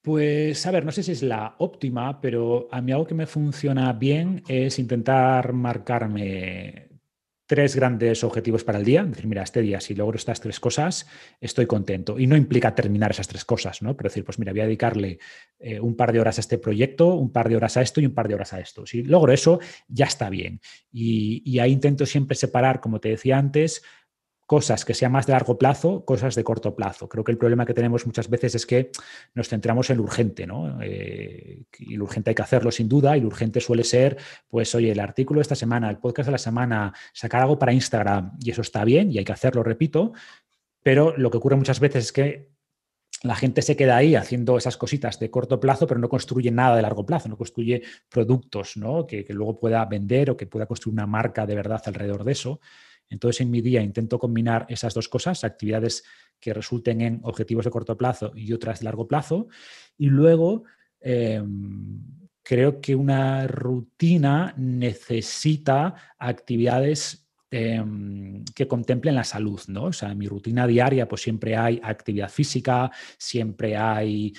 Pues, a ver, no sé si es la óptima, pero a mí algo que me funciona bien es intentar marcarme 3 grandes objetivos para el día. Decir, mira, este día, si logro estas 3 cosas, estoy contento. Y no implica terminar esas 3 cosas, ¿no? Pero decir, pues mira, voy a dedicarle un par de horas a este proyecto, un par de horas a esto y un par de horas a esto. Si logro eso, ya está bien. Y ahí intento siempre separar, como te decía antes, cosas que sean más de largo plazo, cosas de corto plazo. Creo que el problema que tenemos muchas veces es que nos centramos en lo urgente, ¿no? Y lo urgente hay que hacerlo sin duda, y lo urgente suele ser, pues, oye, el artículo de esta semana, el podcast de la semana, sacar algo para Instagram, y eso está bien, y hay que hacerlo, repito, pero lo que ocurre muchas veces es que la gente se queda ahí haciendo esas cositas de corto plazo, pero no construye nada de largo plazo, no construye productos, ¿no? que luego pueda vender o que pueda construir una marca de verdad alrededor de eso. Entonces, en mi día intento combinar esas 2 cosas, actividades que resulten en objetivos de corto plazo y otras de largo plazo. Y luego, creo que una rutina necesita actividades que contemplen la salud, ¿no? O sea, en mi rutina diaria pues siempre hay actividad física, siempre hay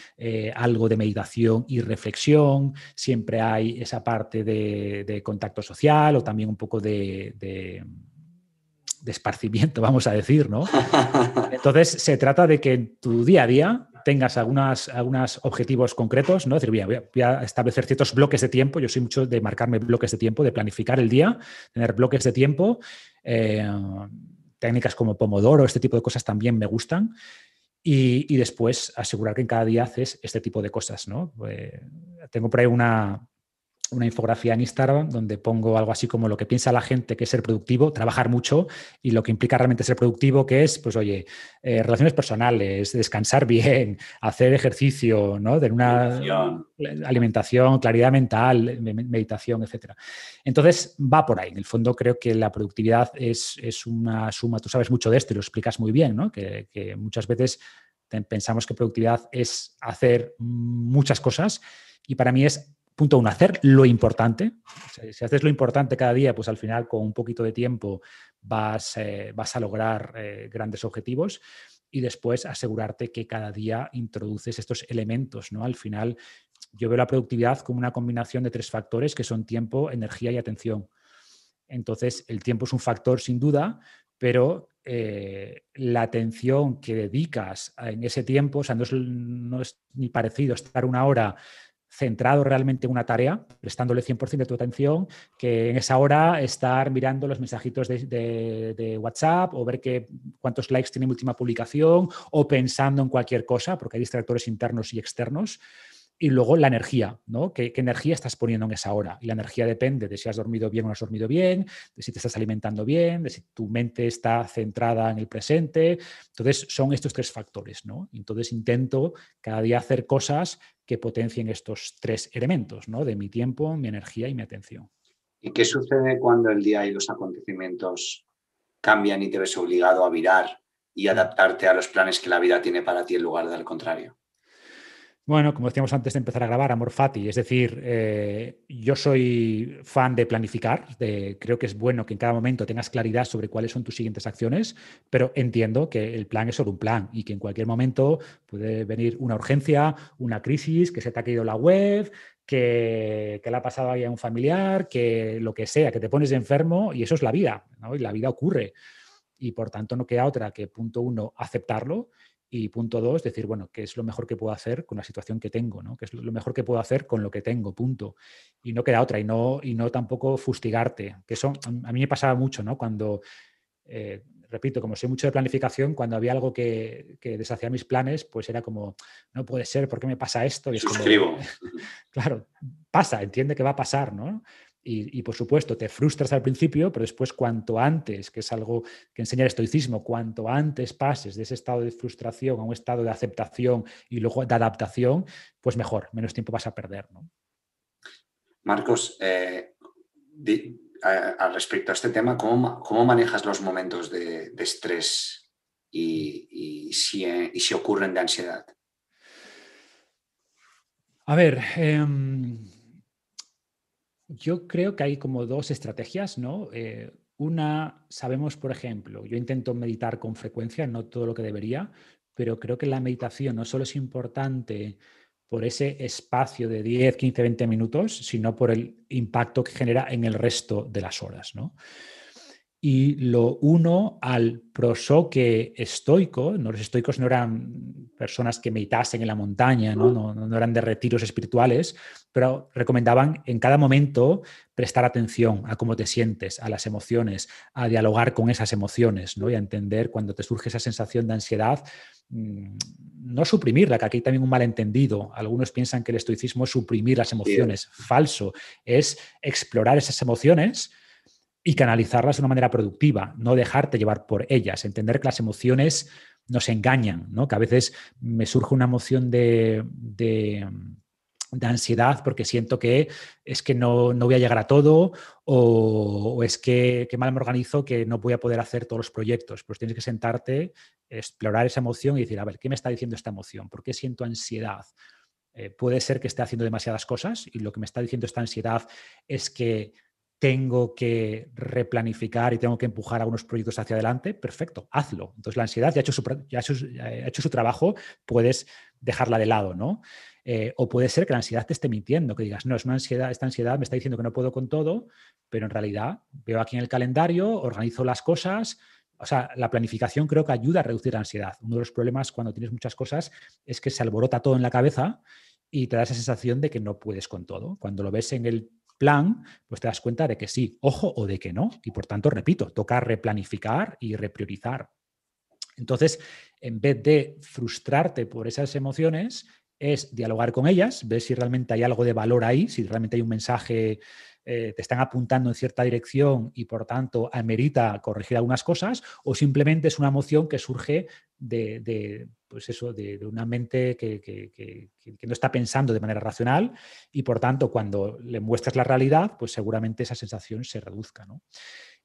algo de meditación y reflexión, siempre hay esa parte de contacto social o también un poco de esparcimiento, vamos a decir, ¿no? Entonces, se trata de que en tu día a día tengas algunos objetivos concretos, ¿no? Es decir, voy a establecer ciertos bloques de tiempo. Yo soy mucho de marcarme bloques de tiempo, de planificar el día, tener bloques de tiempo. Técnicas como Pomodoro, este tipo de cosas también me gustan. Y después asegurar que en cada día haces este tipo de cosas, ¿no? Tengo por ahí una infografía en Instagram donde pongo algo así como lo que piensa la gente que es ser productivo, trabajar mucho, y lo que implica realmente ser productivo, que es, pues oye, relaciones personales, descansar bien, hacer ejercicio, ¿no? Tener una alimentación, claridad mental, meditación, etc. Entonces, va por ahí. En el fondo, creo que la productividad es una suma. Tú sabes mucho de esto y lo explicas muy bien, ¿no? Que muchas veces pensamos que productividad es hacer muchas cosas, y para mí es punto 1, hacer lo importante. O sea, si haces lo importante cada día, pues al final con un poquito de tiempo vas a lograr grandes objetivos, y después asegurarte que cada día introduces estos elementos, ¿no? Al final yo veo la productividad como una combinación de 3 factores que son tiempo, energía y atención. Entonces, el tiempo es un factor sin duda, pero la atención que dedicas en ese tiempo, o sea, no es ni parecido estar 1 hora centrado realmente en una tarea, prestándole 100% de tu atención, que en esa hora estar mirando los mensajitos de WhatsApp, o ver cuántos likes tiene mi última publicación, o pensando en cualquier cosa, porque hay distractores internos y externos. Y luego la energía, ¿no? ¿Qué energía estás poniendo en esa hora? Y la energía depende de si has dormido bien o no has dormido bien, de si te estás alimentando bien, de si tu mente está centrada en el presente. Entonces, son estos 3 factores, ¿no? Entonces, intento cada día hacer cosas que potencien estos 3 elementos, ¿no? De mi tiempo, mi energía y mi atención. ¿Y qué sucede cuando el día y los acontecimientos cambian y te ves obligado a virar y adaptarte a los planes que la vida tiene para ti en lugar del contrario? Bueno, como decíamos antes de empezar a grabar, amor fati, es decir, yo soy fan de planificar, creo que es bueno que en cada momento tengas claridad sobre cuáles son tus siguientes acciones, pero entiendo que el plan es solo un plan y que en cualquier momento puede venir una urgencia, una crisis, que se te ha caído la web, que le ha pasado a un familiar, que lo que sea, que te pones enfermo, y eso es la vida, ¿no? Y la vida ocurre. Y por tanto no queda otra que, punto 1, aceptarlo, y punto 2, decir, bueno, ¿qué es lo mejor que puedo hacer con la situación que tengo, ¿no? ¿Qué es lo mejor que puedo hacer con lo que tengo? Punto. Y no queda otra. Y no tampoco fustigarte. Que eso a mí me pasaba mucho, ¿no? Cuando, repito, como sé mucho de planificación, cuando había algo que deshacía mis planes, pues era como, no puede ser, ¿por qué me pasa esto? Y es Suscribo. como, claro, pasa, entiende que va a pasar, ¿no? Y por supuesto, te frustras al principio, pero después cuanto antes, que es algo que enseña el estoicismo, cuanto antes pases de ese estado de frustración a un estado de aceptación y luego de adaptación, pues mejor, menos tiempo vas a perder, ¿no? Marcos, al respecto a este tema, ¿cómo manejas los momentos de estrés y si ocurren de ansiedad? A ver, yo creo que hay como dos estrategias, ¿no? Una, sabemos, por ejemplo, yo intento meditar con frecuencia, no todo lo que debería, pero creo que la meditación no solo es importante por ese espacio de 10, 15, 20 minutos, sino por el impacto que genera en el resto de las horas, ¿no? Y lo uno al prosoque estoico. No, los estoicos no eran personas que meditasen en la montaña, no eran de retiros espirituales, pero recomendaban en cada momento prestar atención a cómo te sientes, a las emociones, a dialogar con esas emociones, ¿no? Y a entender cuando te surge esa sensación de ansiedad, no suprimirla, que aquí hay también un malentendido. Algunos piensan que el estoicismo es suprimir las emociones. Falso. Es explorar esas emociones y canalizarlas de una manera productiva, no dejarte llevar por ellas, entender que las emociones nos engañan, ¿no? Que a veces me surge una emoción de ansiedad porque siento que es que no voy a llegar a todo o es que mal me organizo que no voy a poder hacer todos los proyectos. Pues tienes que sentarte, explorar esa emoción y decir, a ver, ¿qué me está diciendo esta emoción? ¿Por qué siento ansiedad? Puede ser que esté haciendo demasiadas cosas y lo que me está diciendo esta ansiedad es que tengo que replanificar y tengo que empujar algunos proyectos hacia adelante. Perfecto, hazlo. Entonces la ansiedad ya ha hecho su trabajo, puedes dejarla de lado, ¿no? O puede ser que la ansiedad te esté mintiendo, que digas, no, es una ansiedad, esta ansiedad me está diciendo que no puedo con todo, pero en realidad veo aquí en el calendario, organizo las cosas. O sea, la planificación creo que ayuda a reducir la ansiedad. Uno de los problemas cuando tienes muchas cosas es que se alborota todo en la cabeza y te da esa sensación de que no puedes con todo. Cuando lo ves en el plan, pues te das cuenta de que sí, ojo, o de que no. Y por tanto, repito, toca replanificar y repriorizar. Entonces, en vez de frustrarte por esas emociones, es dialogar con ellas, ver si realmente hay algo de valor ahí, si realmente hay un mensaje, te están apuntando en cierta dirección y por tanto amerita corregir algunas cosas, o simplemente es una emoción que surge pues eso, de una mente que no está pensando de manera racional y por tanto cuando le muestras la realidad, pues seguramente esa sensación se reduzca, ¿no?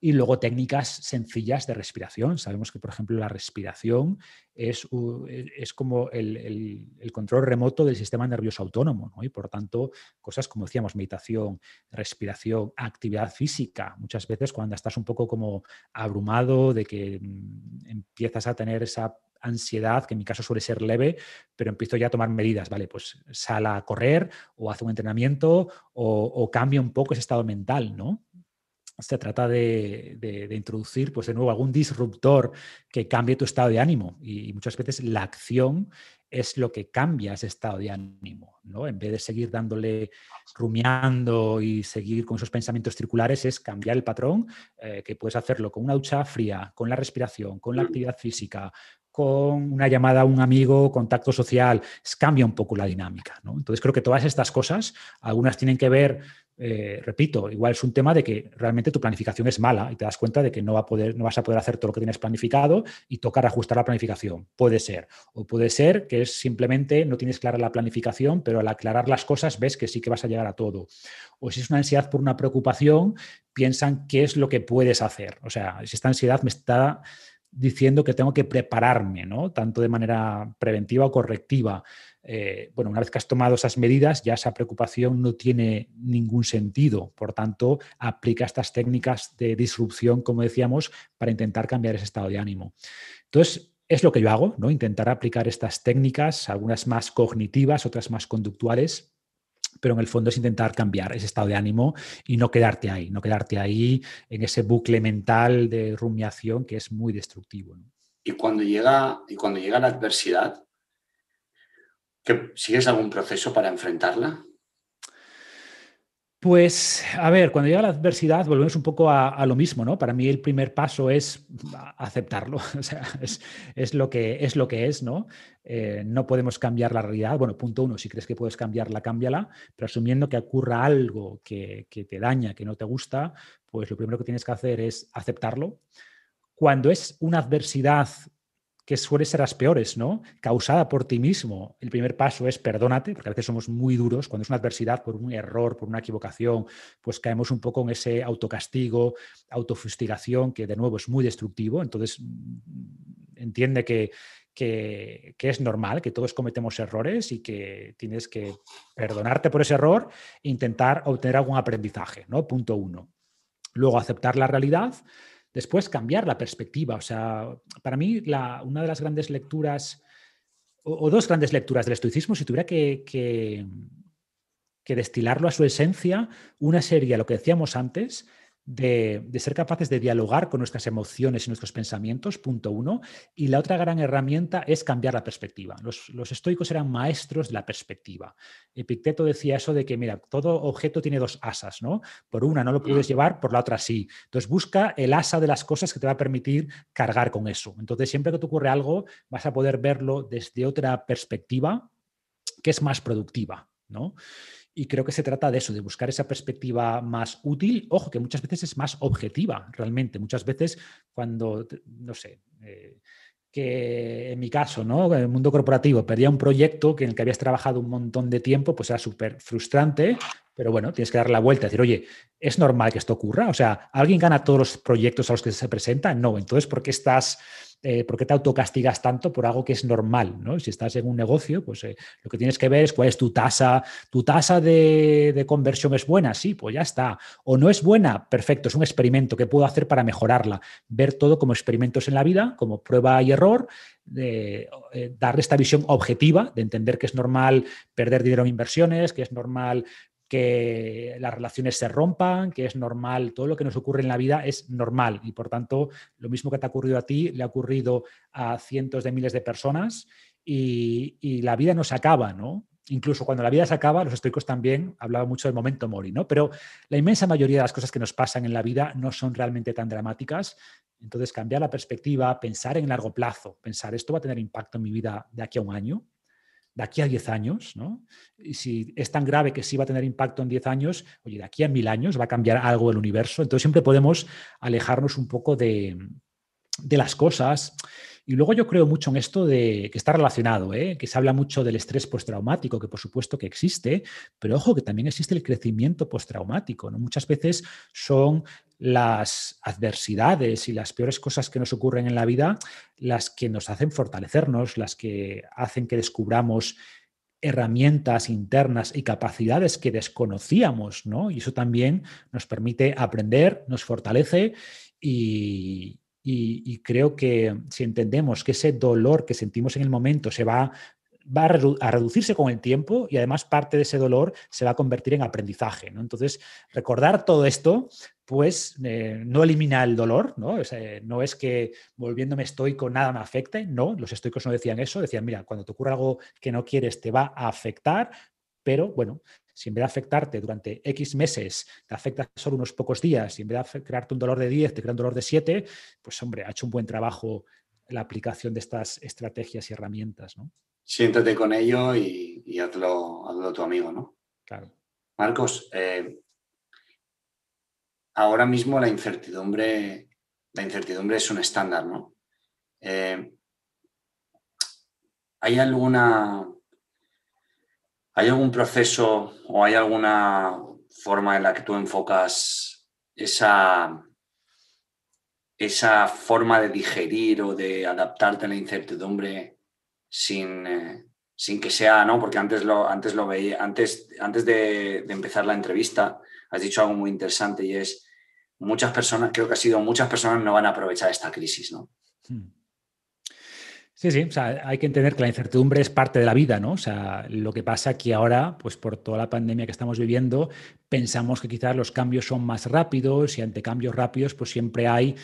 Y luego técnicas sencillas de respiración. Sabemos que, por ejemplo, la respiración es como el control remoto del sistema nervioso autónomo, ¿no? Y por tanto, cosas como decíamos, meditación, respiración, actividad física. Muchas veces cuando estás un poco como abrumado de que empiezas a tener esa ansiedad, que en mi caso suele ser leve, pero empiezo ya a tomar medidas, ¿vale? Pues sal a correr o haz un entrenamiento o cambia un poco ese estado mental, ¿no? Se trata de introducir, pues de nuevo, algún disruptor que cambie tu estado de ánimo. Y muchas veces la acción es lo que cambia ese estado de ánimo, ¿no? En vez de seguir dándole, rumiando y seguir con esos pensamientos circulares, es cambiar el patrón, que puedes hacerlo con una ducha fría, con la respiración, con la actividad física, con una llamada a un amigo, contacto social, cambia un poco la dinámica, ¿no? Entonces creo que todas estas cosas, algunas tienen que ver, repito, igual es un tema de que realmente tu planificación es mala y te das cuenta de que no vas a poder hacer todo lo que tienes planificado y tocar ajustar la planificación. Puede ser. O puede ser que es simplemente no tienes clara la planificación, pero al aclarar las cosas ves que sí que vas a llegar a todo. O si es una ansiedad por una preocupación, piensan qué es lo que puedes hacer. O sea, si esta ansiedad me está diciendo que tengo que prepararme, ¿no? Tanto de manera preventiva o correctiva. Bueno, una vez que has tomado esas medidas, ya esa preocupación no tiene ningún sentido. Por tanto, aplica estas técnicas de disrupción, como decíamos, para intentar cambiar ese estado de ánimo. Entonces, es lo que yo hago, ¿no? Intentar aplicar estas técnicas, algunas más cognitivas, otras más conductuales, pero en el fondo es intentar cambiar ese estado de ánimo y no quedarte ahí en ese bucle mental de rumiación que es muy destructivo, ¿no? Y cuando llega la adversidad, ¿sigues algún proceso para enfrentarla? Pues, a ver, cuando llega la adversidad volvemos un poco a lo mismo, ¿no? Para mí el primer paso es aceptarlo, o sea, es lo que es, ¿no? No podemos cambiar la realidad. Bueno, punto uno, si crees que puedes cambiarla, cámbiala, pero asumiendo que ocurra algo que te daña, que no te gusta, pues lo primero que tienes que hacer es aceptarlo. Cuando es una adversidad que suelen ser las peores, ¿no? Causada por ti mismo. El primer paso es perdónate, porque a veces somos muy duros. Cuando es una adversidad por un error, por una equivocación, pues caemos un poco en ese autocastigo, autofustigación, que de nuevo es muy destructivo. Entonces, entiende que es normal, que todos cometemos errores y que tienes que perdonarte por ese error e intentar obtener algún aprendizaje, ¿no? Punto 1. Luego, aceptar la realidad. Después, cambiar la perspectiva. O sea, para mí, una de las grandes lecturas, o dos grandes lecturas del estoicismo, si tuviera que destilarlo a su esencia, una sería lo que decíamos antes, de ser capaces de dialogar con nuestras emociones y nuestros pensamientos, punto 1, y la otra gran herramienta es cambiar la perspectiva. Los estoicos eran maestros de la perspectiva. Epicteto decía eso de que, mira, todo objeto tiene dos asas, ¿no? Por una no lo puedes llevar, por la otra sí. Entonces busca el asa de las cosas que te va a permitir cargar con eso. Entonces siempre que te ocurre algo, vas a poder verlo desde otra perspectiva que es más productiva, ¿no? Y creo que se trata de eso, de buscar esa perspectiva más útil. Ojo, que muchas veces es más objetiva, realmente. Muchas veces cuando, no sé, que en mi caso, ¿no? En el mundo corporativo, perdía un proyecto en el que habías trabajado un montón de tiempo, pues era súper frustrante, pero bueno, tienes que dar la vuelta y decir, oye, ¿es normal que esto ocurra? O sea, ¿alguien gana todos los proyectos a los que se presenta? No, entonces, ¿por qué te autocastigas tanto por algo que es normal, ¿no? Si estás en un negocio, pues lo que tienes que ver es cuál es tu tasa. ¿Tu tasa de conversión es buena? Sí, pues ya está. ¿O no es buena? Perfecto, es un experimento. ¿Qué puedo hacer para mejorarla? Ver todo como experimentos en la vida, como prueba y error, darle esta visión objetiva de entender que es normal perder dinero en inversiones, que es normal que las relaciones se rompan, que es normal, todo lo que nos ocurre en la vida es normal y por tanto lo mismo que te ha ocurrido a ti le ha ocurrido a cientos de miles de personas y la vida no se acaba, ¿no? Incluso cuando la vida se acaba, los estoicos también hablaban mucho del momento mori, ¿no? Pero la inmensa mayoría de las cosas que nos pasan en la vida no son realmente tan dramáticas. Entonces, cambiar la perspectiva, pensar en largo plazo, pensar esto va a tener impacto en mi vida de aquí a un año, de aquí a 10 años, ¿no? Y si es tan grave que sí va a tener impacto en 10 años, oye, de aquí a 1000 años va a cambiar algo el universo. Entonces siempre podemos alejarnos un poco de las cosas. Y luego yo creo mucho en esto de que está relacionado, que se habla mucho del estrés postraumático, que por supuesto que existe, pero ojo que también existe el crecimiento postraumático, ¿no? Muchas veces son las adversidades y las peores cosas que nos ocurren en la vida las que nos hacen fortalecernos, las que hacen que descubramos herramientas internas y capacidades que desconocíamos, ¿no? Y eso también nos permite aprender, nos fortalece y creo que si entendemos que ese dolor que sentimos en el momento va a reducirse con el tiempo y además parte de ese dolor se va a convertir en aprendizaje, ¿no? Entonces, recordar todo esto, pues no elimina el dolor, ¿no? O sea, no es que volviéndome estoico nada me afecte, no, los estoicos no decían eso, decían, mira, cuando te ocurre algo que no quieres te va a afectar, pero bueno, si en vez de afectarte durante X meses te afecta solo unos pocos días y en vez de crearte un dolor de 10 te crea un dolor de 7, pues hombre, ha hecho un buen trabajo la aplicación de estas estrategias y herramientas, ¿no? Siéntate con ello y hazlo tu amigo, ¿no? Claro. Marcos, ahora mismo la incertidumbre es un estándar, ¿no? ¿Hay algún proceso o hay alguna forma en la que tú enfocas esa forma de digerir o de adaptarte a la incertidumbre sin que sea, ¿no? Porque antes lo veía, antes de empezar la entrevista, has dicho algo muy interesante y es muchas personas no van a aprovechar esta crisis, ¿no? Sí, o sea, hay que entender que la incertidumbre es parte de la vida, ¿no? O sea, lo que pasa que ahora, pues por toda la pandemia que estamos viviendo, pensamos que quizás los cambios son más rápidos y ante cambios rápidos, pues siempre hay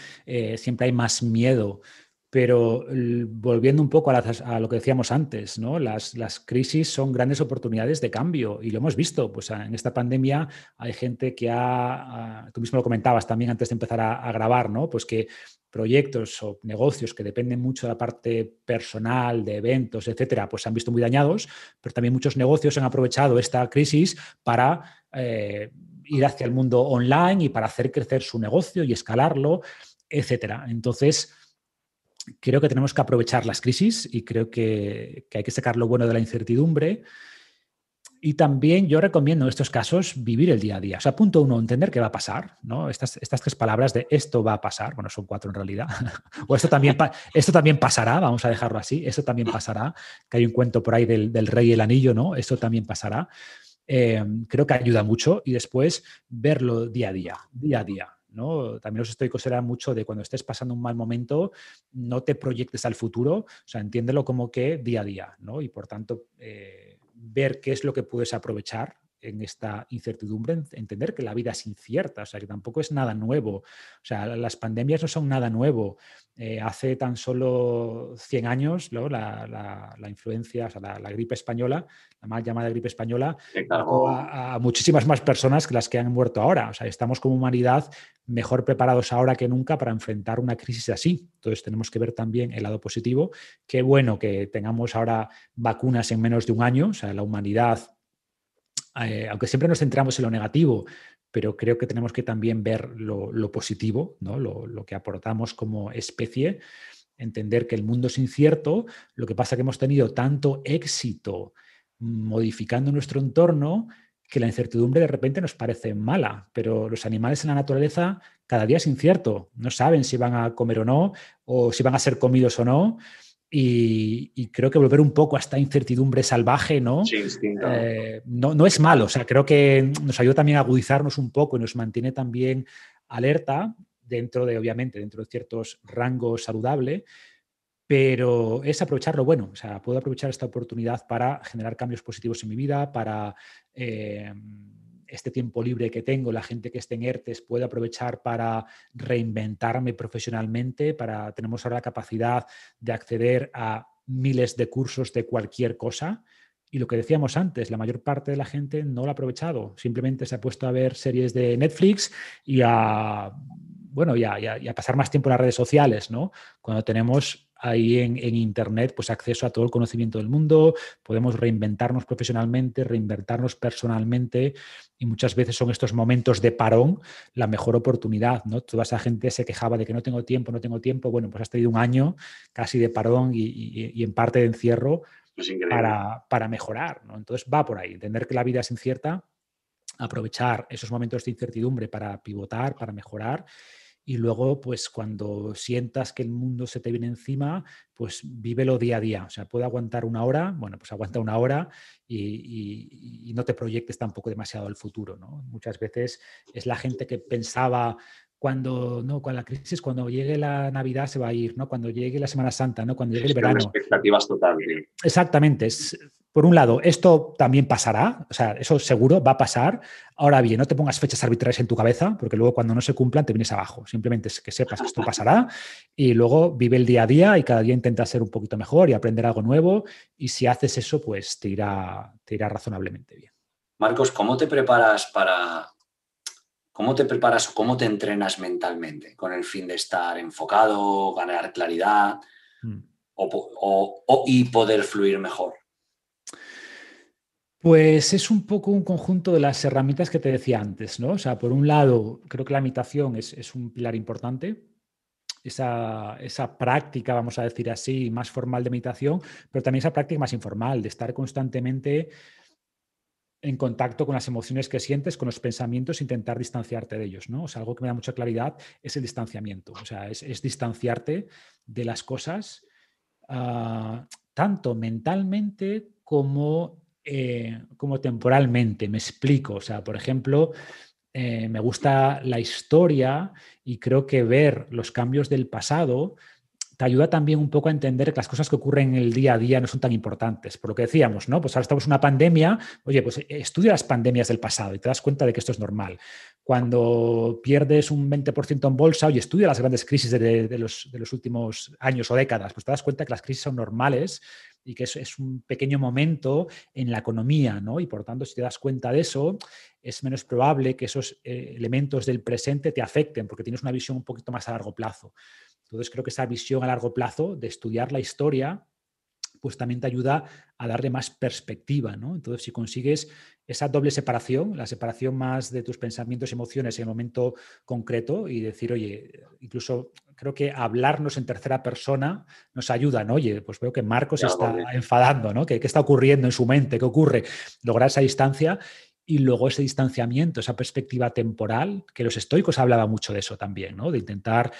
más miedo. Pero volviendo un poco a lo que decíamos antes, ¿no? Las crisis son grandes oportunidades de cambio y lo hemos visto. Pues en esta pandemia hay gente que tú mismo lo comentabas también antes de empezar a grabar, ¿no? Pues que proyectos o negocios que dependen mucho de la parte personal, de eventos, etcétera, pues se han visto muy dañados, pero también muchos negocios han aprovechado esta crisis para ir hacia el mundo online y para hacer crecer su negocio y escalarlo, etcétera. Entonces, creo que tenemos que aprovechar las crisis y creo que hay que sacar lo bueno de la incertidumbre. Y también yo recomiendo en estos casos vivir el día a día. O sea, punto uno, entender qué va a pasar, ¿no? Estas 3 palabras de esto va a pasar, bueno, son 4 en realidad, o esto también pasará, vamos a dejarlo así, esto también pasará, que hay un cuento por ahí del rey y el anillo, ¿no? Esto también pasará. Creo que ayuda mucho y después verlo día a día. ¿No? También los estoicos eran mucho de cuando estés pasando un mal momento, no te proyectes al futuro, o sea, entiéndelo como que día a día, ¿no? Y por tanto, ver qué es lo que puedes aprovechar en esta incertidumbre, entender que la vida es incierta, o sea, que tampoco es nada nuevo. O sea, las pandemias no son nada nuevo. Hace tan solo 100 años, ¿no? la influencia, o sea, la gripe española, la mal llamada gripe española, mató a muchísimas más personas que las que han muerto ahora. O sea, estamos como humanidad mejor preparados ahora que nunca para enfrentar una crisis así. Entonces tenemos que ver también el lado positivo. Qué bueno que tengamos ahora vacunas en menos de un año. O sea, la humanidad, aunque siempre nos centramos en lo negativo, pero creo que tenemos que también ver lo positivo, ¿no? Lo que aportamos como especie, entender que el mundo es incierto. Lo que pasa es que hemos tenido tanto éxito modificando nuestro entorno que la incertidumbre de repente nos parece mala, pero los animales en la naturaleza cada día es incierto, no saben si van a comer o no, o si van a ser comidos o no, y creo que volver un poco a esta incertidumbre salvaje, ¿no? Sí, No es malo, o sea, creo que nos ayuda también a agudizarnos un poco y nos mantiene también alerta obviamente, dentro de ciertos rangos saludables, pero es aprovechar lo bueno. O sea, puedo aprovechar esta oportunidad para generar cambios positivos en mi vida, para este tiempo libre que tengo, la gente que esté en ERTES puede aprovechar para reinventarme profesionalmente, tenemos ahora la capacidad de acceder a miles de cursos de cualquier cosa. Y lo que decíamos antes, la mayor parte de la gente no lo ha aprovechado. Simplemente se ha puesto a ver series de Netflix y a pasar más tiempo en las redes sociales, ¿no? Cuando tenemos ahí en Internet pues acceso a todo el conocimiento del mundo, podemos reinventarnos profesionalmente, reinventarnos personalmente, y muchas veces son estos momentos de parón la mejor oportunidad, ¿no? Toda esa gente se quejaba de que no tengo tiempo, bueno, pues has tenido un año casi de parón y en parte de encierro para mejorar, ¿no? Entonces va por ahí, entender que la vida es incierta, aprovechar esos momentos de incertidumbre para pivotar, para mejorar. Y luego, pues cuando sientas que el mundo se te viene encima, pues vívelo día a día. O sea, puede aguantar una hora, bueno, pues aguanta una hora y no te proyectes tampoco demasiado al futuro, ¿no? Muchas veces es la gente que pensaba con la crisis, cuando llegue la Navidad se va a ir, ¿no? Cuando llegue la Semana Santa, ¿no? Cuando llegue el verano. Expectativas totales. Exactamente. Por un lado, esto también pasará, o sea, eso seguro va a pasar. Ahora bien, no te pongas fechas arbitrarias en tu cabeza, porque luego cuando no se cumplan te vienes abajo. Simplemente es que sepas que esto pasará y luego vive el día a día y cada día intenta ser un poquito mejor y aprender algo nuevo. Y si haces eso, pues te irá razonablemente bien. Marcos, ¿cómo te preparas o cómo te entrenas mentalmente con el fin de estar enfocado, ganar claridad y poder fluir mejor? Pues es un poco un conjunto de las herramientas que te decía antes, ¿no? O sea, por un lado, creo que la meditación es un pilar importante. Esa práctica, vamos a decir así, más formal de meditación, pero también esa práctica más informal, de estar constantemente en contacto con las emociones que sientes, con los pensamientos, intentar distanciarte de ellos, ¿no? O sea, algo que me da mucha claridad es el distanciamiento. O sea, es distanciarte de las cosas tanto mentalmente como temporalmente. Me explico. O sea, por ejemplo, me gusta la historia y creo que ver los cambios del pasado te ayuda también un poco a entender que las cosas que ocurren en el día a día no son tan importantes. Por lo que decíamos, ¿no? Pues ahora estamos en una pandemia, oye, pues estudia las pandemias del pasado y te das cuenta de que esto es normal. Cuando pierdes un 20% en bolsa, oye, estudia las grandes crisis de los últimos años o décadas, pues te das cuenta que las crisis son normales y que es un pequeño momento en la economía, ¿no? Y por tanto, si te das cuenta de eso, es menos probable que esos elementos del presente te afecten porque tienes una visión un poquito más a largo plazo. Entonces creo que esa visión a largo plazo de estudiar la historia pues también te ayuda a darle más perspectiva, ¿no? Entonces, si consigues esa doble separación, la separación más de tus pensamientos y emociones en el momento concreto y decir, oye, incluso creo que hablarnos en tercera persona nos ayuda, ¿no? Oye, pues veo que Marcos se está bien. enfadando, ¿no? ¿Qué está ocurriendo en su mente? ¿Qué ocurre? Lograr esa distancia y luego ese distanciamiento, esa perspectiva temporal, que los estoicos hablaban mucho de eso también, ¿no? De intentar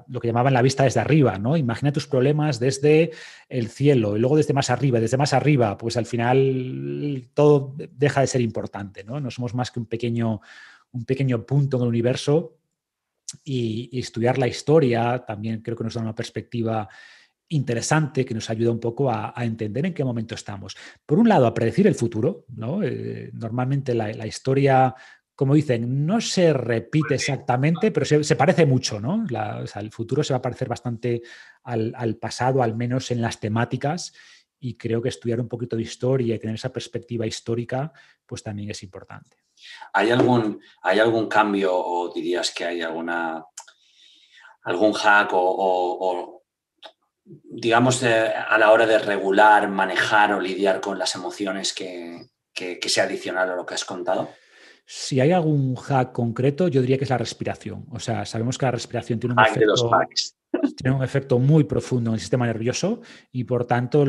lo que llamaban la vista desde arriba, ¿no? Imagina tus problemas desde el cielo y luego desde más arriba. Desde más arriba, pues al final todo deja de ser importante, ¿no? No somos más que un pequeño punto en el universo y estudiar la historia también creo que nos da una perspectiva interesante que nos ayuda un poco a entender en qué momento estamos. Por un lado, a predecir el futuro, ¿no? Normalmente la historia, como dicen, no se repite exactamente, pero se parece mucho, ¿no? O sea, el futuro se va a parecer bastante al pasado, al menos en las temáticas, y creo que estudiar un poquito de historia y tener esa perspectiva histórica, pues también es importante. ¿Hay algún cambio o dirías que hay algún hack o digamos, a la hora de regular, manejar o lidiar con las emociones que sea adicional a lo que has contado? Si hay algún hack concreto, yo diría que es la respiración. O sea, sabemos que la respiración tiene Hack de los hacks. Tiene un efecto muy profundo en el sistema nervioso y, por tanto,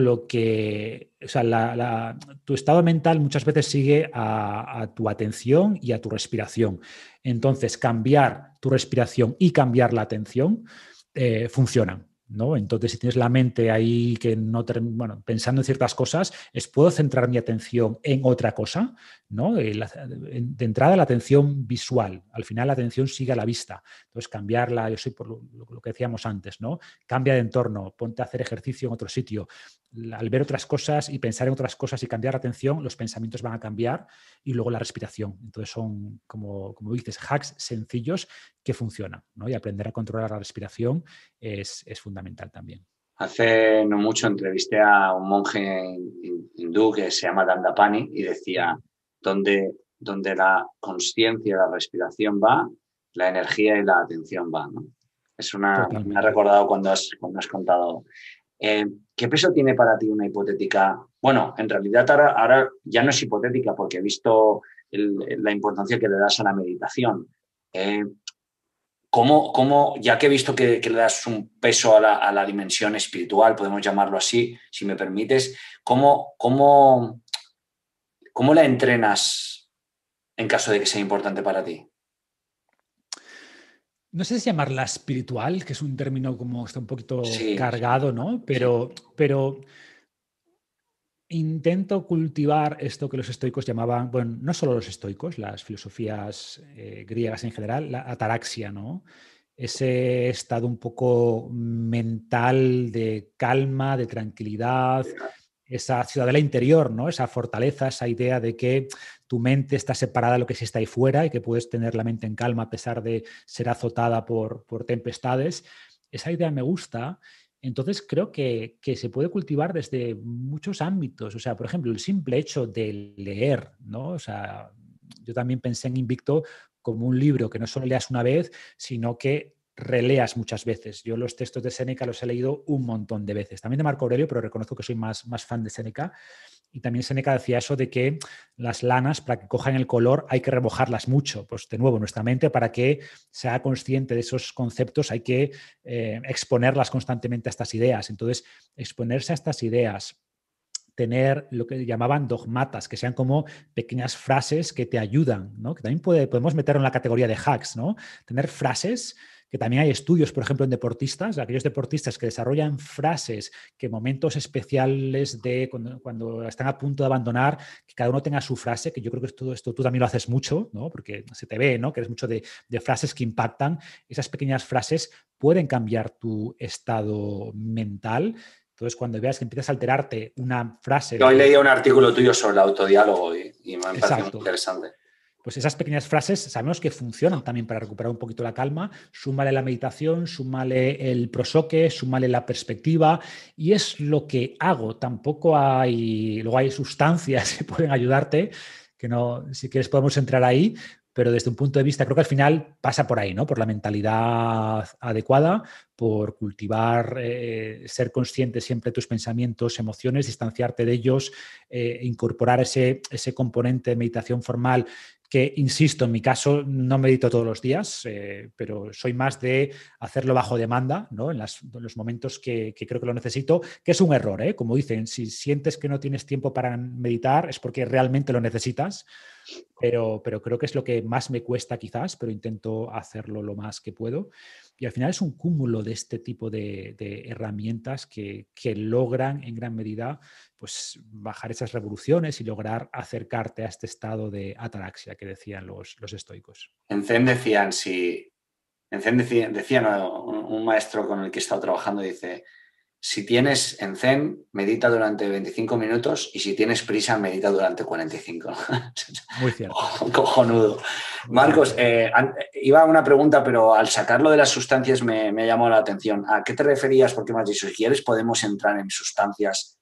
tu estado mental muchas veces sigue a tu atención y a tu respiración. Entonces, cambiar tu respiración y cambiar la atención funcionan, ¿no? Entonces, si tienes la mente ahí pensando en ciertas cosas, puedo centrar mi atención en otra cosa, ¿no? De entrada, la atención visual. Al final, la atención sigue a la vista. Entonces, cambiarla, yo soy por lo que decíamos antes, ¿no? Cambia de entorno, ponte a hacer ejercicio en otro sitio. Al ver otras cosas y pensar en otras cosas y cambiar la atención, los pensamientos van a cambiar y luego la respiración. Entonces, son, como dices, hacks sencillos que funcionan, ¿no? Y aprender a controlar la respiración es fundamental también. Hace no mucho entrevisté a un monje hindú que se llama Dandapani y decía, donde la consciencia y la respiración va, la energía y la atención van, ¿no? Me ha recordado cuando has contado. ¿Qué peso tiene para ti una hipotética? Bueno, en realidad ahora ya no es hipotética porque he visto la importancia que le das a la meditación. ¿Cómo, ya que he visto que le das un peso a la dimensión espiritual, podemos llamarlo así, si me permites, ¿cómo la entrenas en caso de que sea importante para ti? No sé si llamarla espiritual, que es un término como está un poquito cargado, ¿no? Sí. Pero intento cultivar esto que los estoicos llamaban, bueno, no solo los estoicos, las filosofías griegas en general, la ataraxia, ¿no? Ese estado un poco mental de calma, de tranquilidad, esa ciudadela interior, ¿no? Esa fortaleza, esa idea de que tu mente está separada de lo que sí está ahí fuera y que puedes tener la mente en calma a pesar de ser azotada por tempestades. Esa idea me gusta. Entonces creo que se puede cultivar desde muchos ámbitos. O sea, por ejemplo, el simple hecho de leer, ¿no? O sea, yo también pensé en Invicto como un libro que no solo leas una vez, sino que releas muchas veces. Yo los textos de Séneca los he leído un montón de veces. También de Marco Aurelio, pero reconozco que soy más fan de Séneca. Y también Séneca decía eso de que las lanas, para que cojan el color, hay que remojarlas mucho. Pues de nuevo, nuestra mente, para que sea consciente de esos conceptos, hay que exponerlas constantemente a estas ideas. Entonces, exponerse a estas ideas, tener lo que llamaban dogmatas, que sean como pequeñas frases que te ayudan, ¿no? Que también podemos meter en la categoría de hacks, ¿no? Tener frases, que también hay estudios, por ejemplo, en deportistas, aquellos deportistas que desarrollan frases que momentos especiales de cuando están a punto de abandonar, que cada uno tenga su frase, que yo creo que esto tú también lo haces mucho, ¿no? Porque se te ve, ¿no? Que eres mucho de frases que impactan. Esas pequeñas frases pueden cambiar tu estado mental. Entonces, cuando veas que empiezas a alterarte una frase... Yo hoy leía un artículo tuyo sobre el autodiálogo y me parece muy interesante. Pues esas pequeñas frases sabemos que funcionan también para recuperar un poquito la calma. Súmale la meditación, súmale el prosoque, súmale la perspectiva, y es lo que hago. Luego hay sustancias que pueden ayudarte, que no, si quieres podemos entrar ahí, pero desde un punto de vista, creo que al final pasa por ahí, ¿no? Por la mentalidad adecuada, por cultivar, ser consciente siempre de tus pensamientos, emociones, distanciarte de ellos, incorporar ese componente de meditación formal que, insisto, en mi caso no medito todos los días, pero soy más de hacerlo bajo demanda, ¿no? En los momentos que creo que lo necesito, que es un error, ¿eh? Como dicen, si sientes que no tienes tiempo para meditar es porque realmente lo necesitas, pero creo que es lo que más me cuesta quizás, pero intento hacerlo lo más que puedo. Y al final es un cúmulo de este tipo de herramientas que logran en gran medida pues, bajar esas revoluciones y lograr acercarte a este estado de ataraxia que decían los estoicos. En Zen decían, ¿no? Un maestro con el que he estado trabajando dice, si tienes en Zen, medita durante 25 minutos y si tienes prisa, medita durante 45. Muy cierto. Cojonudo. Muy Marcos, iba a una pregunta, pero al sacarlo de las sustancias me ha llamado la atención. ¿A qué te referías? Porque me has dicho, si quieres podemos entrar en sustancias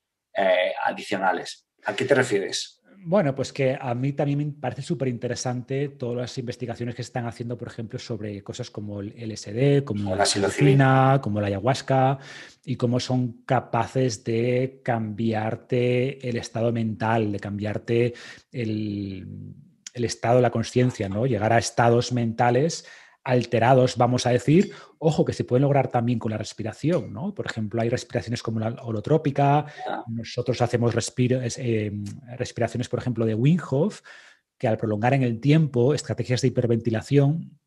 adicionales. ¿A qué te refieres? Bueno, pues que a mí también me parece súper interesante todas las investigaciones que se están haciendo, por ejemplo, sobre cosas como el LSD, como la psilocibina, como la ayahuasca, y cómo son capaces de cambiarte el estado mental, de cambiarte el estado de la conciencia, ¿no? Llegar a estados mentales alterados, vamos a decir. Ojo, que se pueden lograr también con la respiración, ¿no? Por ejemplo, hay respiraciones como la holotrópica. Nosotros hacemos respiraciones, por ejemplo, de Wim Hof, que al prolongar en el tiempo estrategias de hiperventilación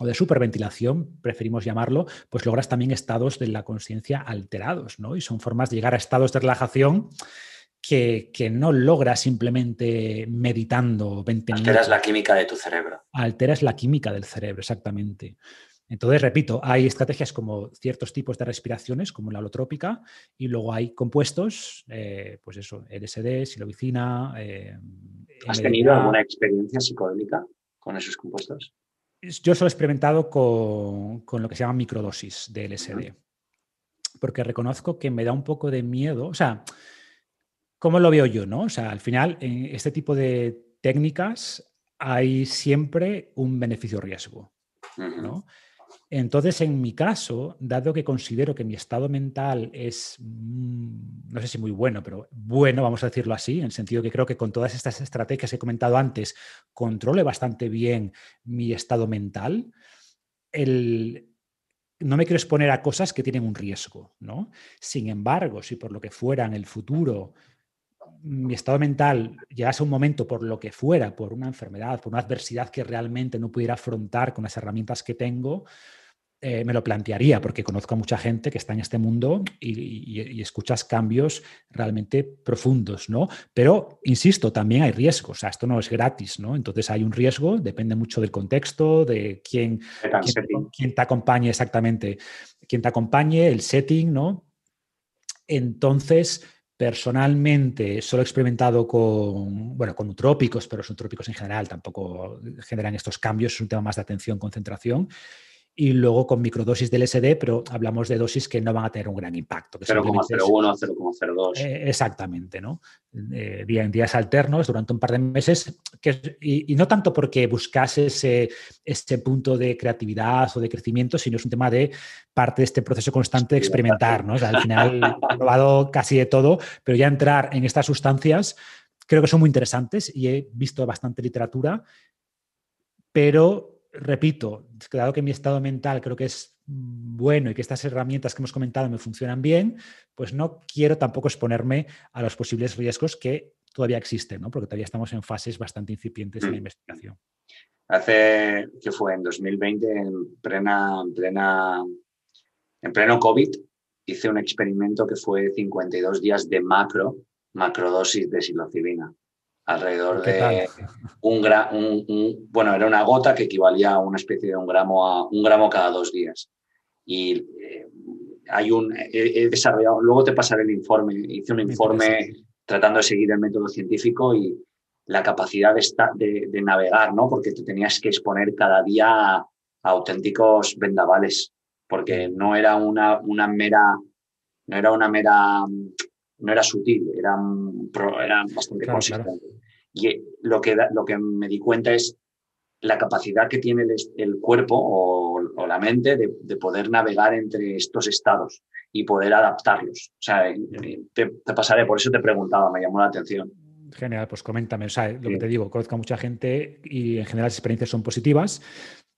o de superventilación, preferimos llamarlo, pues logras también estados de la conciencia alterados, ¿no? Y son formas de llegar a estados de relajación que no logras simplemente meditando 20 minutos. Alteras la química de tu cerebro. Alteras la química del cerebro, exactamente. Entonces, repito, hay estrategias como ciertos tipos de respiraciones, como la holotrópica, y luego hay compuestos, pues eso, LSD, psilocibina. ¿Has tenido alguna experiencia psicodélica con esos compuestos? Yo solo he experimentado con lo que se llama microdosis de LSD, porque reconozco que me da un poco de miedo, o sea, ¿cómo lo veo yo, no? O sea, al final, en este tipo de técnicas hay siempre un beneficio-riesgo, ¿no? Entonces, en mi caso, dado que considero que mi estado mental es, no sé si muy bueno, pero bueno, vamos a decirlo así, en el sentido que creo que con todas estas estrategias que he comentado antes, controle bastante bien mi estado mental, no me quiero exponer a cosas que tienen un riesgo, ¿no? Sin embargo, si por lo que fuera en el futuro mi estado mental llegase a un momento por lo que fuera, por una enfermedad, por una adversidad que realmente no pudiera afrontar con las herramientas que tengo, me lo plantearía, porque conozco a mucha gente que está en este mundo y escuchas cambios realmente profundos, ¿no? Pero, insisto, también hay riesgos, o sea, esto no es gratis, ¿no? Entonces hay un riesgo, depende mucho del contexto, de quién te acompañe exactamente, quién te acompañe, el setting, ¿no? Entonces, personalmente, solo he experimentado con nootrópicos, pero los nootrópicos en general tampoco generan estos cambios, es un tema más de atención, concentración. Y luego con microdosis del LSD, pero hablamos de dosis que no van a tener un gran impacto. 0,01, 0,02. Exactamente, ¿no? En días alternos durante un par de meses. Y no tanto porque buscase ese punto de creatividad o de crecimiento, sino es un tema de parte de este proceso constante de experimentar, ¿no? O sea, al final he probado casi de todo, pero ya entrar en estas sustancias creo que son muy interesantes y he visto bastante literatura, pero repito, dado que mi estado mental creo que es bueno y que estas herramientas que hemos comentado me funcionan bien, pues no quiero tampoco exponerme a los posibles riesgos que todavía existen, ¿no? Porque todavía estamos en fases bastante incipientes en la investigación. ¿Qué fue? En 2020, en pleno COVID, hice un experimento que fue 52 días de macrodosis de psilocibina. Alrededor de bueno, era una gota que equivalía a una especie de un gramo cada 2 días. Y he desarrollado, luego te pasaré el informe, hice un informe tratando de seguir el método científico y la capacidad de navegar, ¿no? Porque te tenías que exponer cada día a auténticos vendavales, porque no era sutil, era bastante consistente. Claro. Y lo que me di cuenta es la capacidad que tiene el cuerpo o la mente de poder navegar entre estos estados y poder adaptarlos. O sea, te pasaré, por eso te preguntaba, me llamó la atención. Genial, pues coméntame. O sea, lo que te digo, conozco a mucha gente y en general las experiencias son positivas,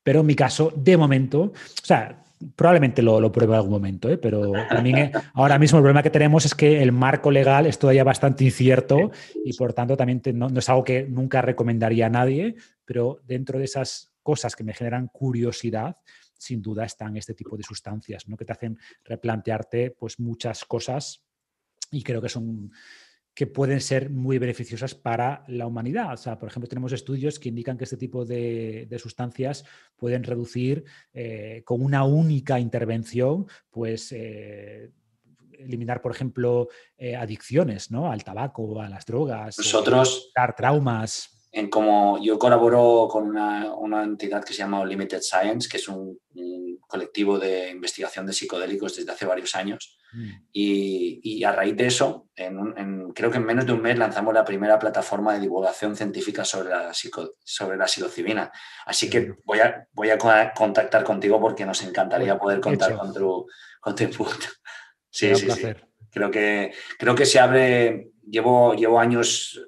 pero en mi caso, de momento, o sea, probablemente lo pruebe en algún momento, pero también ahora mismo el problema que tenemos es que el marco legal es todavía bastante incierto y por tanto también no es algo que nunca recomendaría a nadie, pero dentro de esas cosas que me generan curiosidad, sin duda están este tipo de sustancias, ¿no? Que te hacen replantearte pues, muchas cosas y creo que pueden ser muy beneficiosas para la humanidad. O sea, por ejemplo, tenemos estudios que indican que este tipo de sustancias pueden reducir con una única intervención, pues eliminar, por ejemplo, adicciones, ¿no? Al tabaco, a las drogas, Nosotros, dar traumas. como yo colaboro con una entidad que se llama Limited Science, que es un colectivo de investigación de psicodélicos desde hace varios años. Y a raíz de eso, creo que en menos de un mes lanzamos la primera plataforma de divulgación científica sobre la psilocibina. Así que voy a contactar contigo porque nos encantaría poder contar con tu input. Sí, un placer. Creo que se abre, llevo años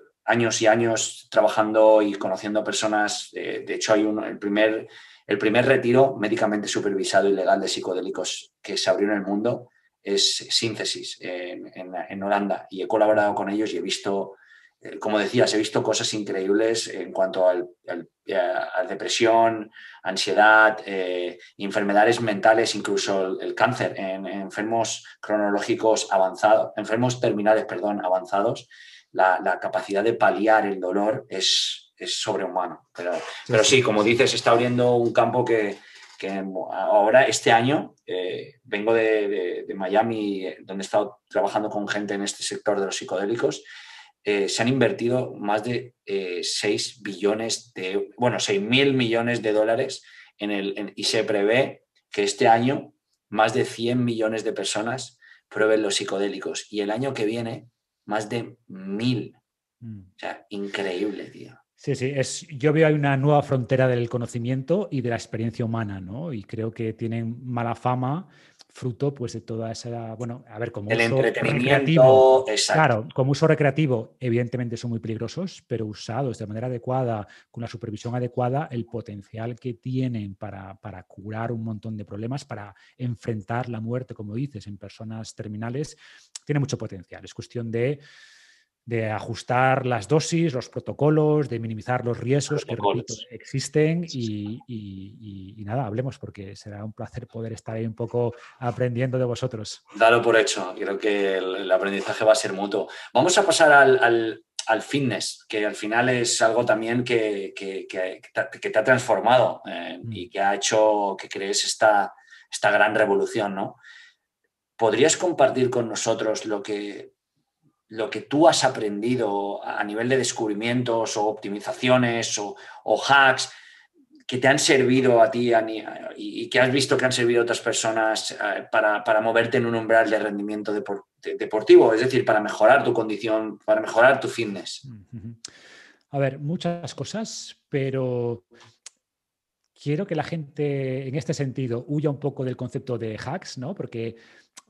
y años trabajando y conociendo personas. De hecho, hay el primer retiro médicamente supervisado y legal de psicodélicos que se abrió en el mundo es Síntesis en Holanda, y he colaborado con ellos y he visto, como decías, he visto cosas increíbles en cuanto a depresión, ansiedad, enfermedades mentales, incluso el cáncer en enfermos cronológicos avanzados, enfermos terminales, avanzados. La capacidad de paliar el dolor es sobrehumano. Pero sí, como dices, está abriendo un campo que ahora, este año, vengo de Miami, donde he estado trabajando con gente en este sector de los psicodélicos. Se han invertido más de 6.000 millones de dólares y se prevé que este año más de 100 millones de personas prueben los psicodélicos y el año que viene más de 1.000. O sea, increíble, tío. Sí, yo veo hay una nueva frontera del conocimiento y de la experiencia humana, ¿no? Y creo que tienen mala fama fruto pues de toda esa, bueno, a ver, como el uso entretenimiento, recreativo. exacto. Claro, como uso recreativo, evidentemente son muy peligrosos, pero usados de manera adecuada, con la supervisión adecuada, el potencial que tienen para curar un montón de problemas, para enfrentar la muerte, como dices, en personas terminales, tiene mucho potencial. Es cuestión de ajustar las dosis, los protocolos, de minimizar los riesgos que, repito, existen y nada, hablemos porque será un placer poder estar ahí un poco aprendiendo de vosotros. Dalo por hecho, creo que el aprendizaje va a ser mutuo. Vamos a pasar al fitness, que al final es algo también que te ha transformado y que ha hecho que crees esta gran revolución, ¿no? ¿Podrías compartir con nosotros lo que tú has aprendido a nivel de descubrimientos o optimizaciones o hacks que te han servido a ti y que has visto que han servido a otras personas para moverte en un umbral de rendimiento deportivo? Es decir, para mejorar tu condición, para mejorar tu fitness. A ver, muchas cosas, pero quiero que la gente, en este sentido, huya un poco del concepto de hacks, ¿no? Porque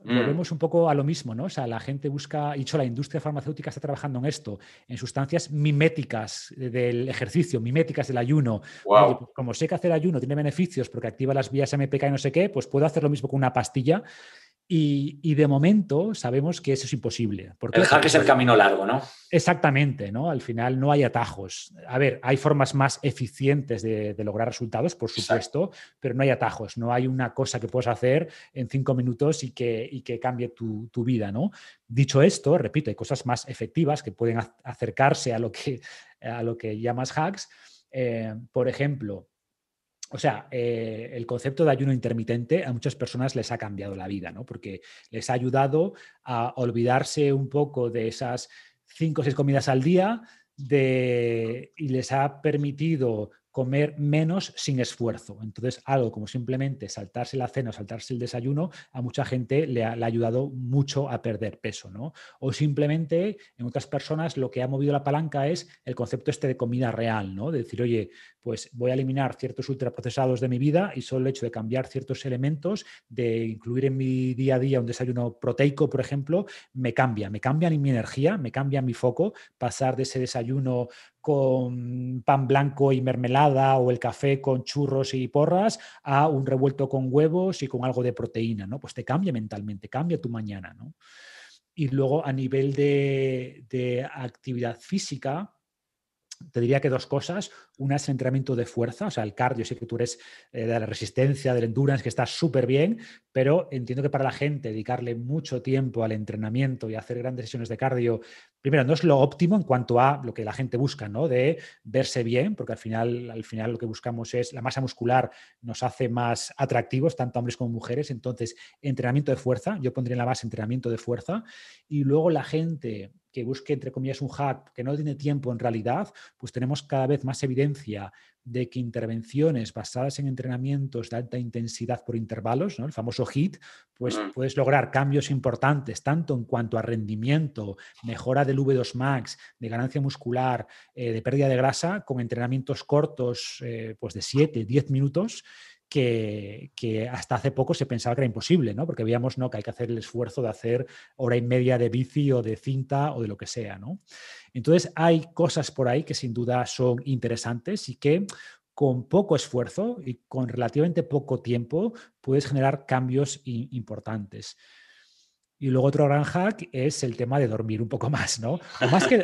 volvemos un poco a lo mismo, ¿no? O sea, la gente busca, y de hecho la industria farmacéutica está trabajando en esto, en sustancias miméticas del ejercicio, miméticas del ayuno. Wow. Oye, pues como sé que hacer ayuno tiene beneficios porque activa las vías MPK y no sé qué, pues puedo hacer lo mismo con una pastilla. Y de momento sabemos que eso es imposible. ¿Por qué? El hack es el camino largo, ¿no? Exactamente, ¿no? Al final no hay atajos. A ver, hay formas más eficientes de lograr resultados, por supuesto, pero no hay atajos. No hay una cosa que puedas hacer en 5 minutos y que cambie tu vida, ¿no? Dicho esto, repito, hay cosas más efectivas que pueden acercarse a lo que llamas hacks. Por ejemplo, o sea, el concepto de ayuno intermitente a muchas personas les ha cambiado la vida, ¿no? Porque les ha ayudado a olvidarse un poco de esas 5 o 6 comidas al día y les ha permitido comer menos sin esfuerzo. Entonces, algo como simplemente saltarse la cena o saltarse el desayuno, a mucha gente le ha ayudado mucho a perder peso, ¿no? O simplemente, en otras personas, lo que ha movido la palanca es el concepto este de comida real, ¿no? De decir, oye, pues voy a eliminar ciertos ultraprocesados de mi vida y solo el hecho de cambiar ciertos elementos, de incluir en mi día a día un desayuno proteico, por ejemplo, me cambia mi energía, me cambia mi foco, pasar de ese desayuno con pan blanco y mermelada o el café con churros y porras a un revuelto con huevos y con algo de proteína, ¿no? Pues te cambia mentalmente, cambia tu mañana, ¿no? Y luego a nivel de actividad física, te diría que dos cosas. Una es el entrenamiento de fuerza, o sea, el cardio, sé que tú eres de la resistencia, del endurance, que está súper bien, pero entiendo que para la gente dedicarle mucho tiempo al entrenamiento y hacer grandes sesiones de cardio, primero, no es lo óptimo en cuanto a lo que la gente busca, ¿no? De verse bien, porque al final lo que buscamos es la masa muscular nos hace más atractivos, tanto hombres como mujeres. Entonces, entrenamiento de fuerza, yo pondría en la base entrenamiento de fuerza, y luego la gente que busque, entre comillas, un hack que no tiene tiempo en realidad, pues tenemos cada vez más evidencia de que intervenciones basadas en entrenamientos de alta intensidad por intervalos, ¿no? El famoso HIIT, pues puedes lograr cambios importantes tanto en cuanto a rendimiento, mejora del V2 max, de ganancia muscular, de pérdida de grasa, con entrenamientos cortos pues de 7, 10 minutos, que hasta hace poco se pensaba que era imposible, ¿no? Porque veíamos, ¿no?, que hay que hacer el esfuerzo de hacer hora y media de bici o de cinta o de lo que sea, ¿no? Entonces hay cosas por ahí que sin duda son interesantes y que con poco esfuerzo y con relativamente poco tiempo puedes generar cambios importantes. Y luego otro gran hack es el tema de dormir un poco más, ¿no?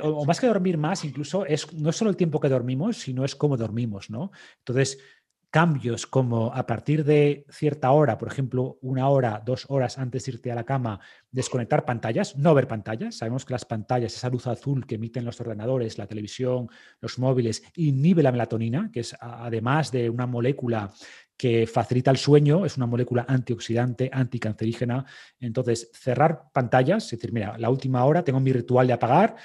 O más que dormir más, incluso no es solo el tiempo que dormimos, sino es cómo dormimos, ¿no? Entonces, cambios como a partir de cierta hora, por ejemplo, 1 hora, 2 horas antes de irte a la cama, desconectar pantallas, no ver pantallas. Sabemos que las pantallas, esa luz azul que emiten los ordenadores, la televisión, los móviles, inhibe la melatonina, que es además de una molécula que facilita el sueño, es una molécula antioxidante, anticancerígena. Entonces, cerrar pantallas, es decir, mira, la última hora tengo mi ritual de apagar,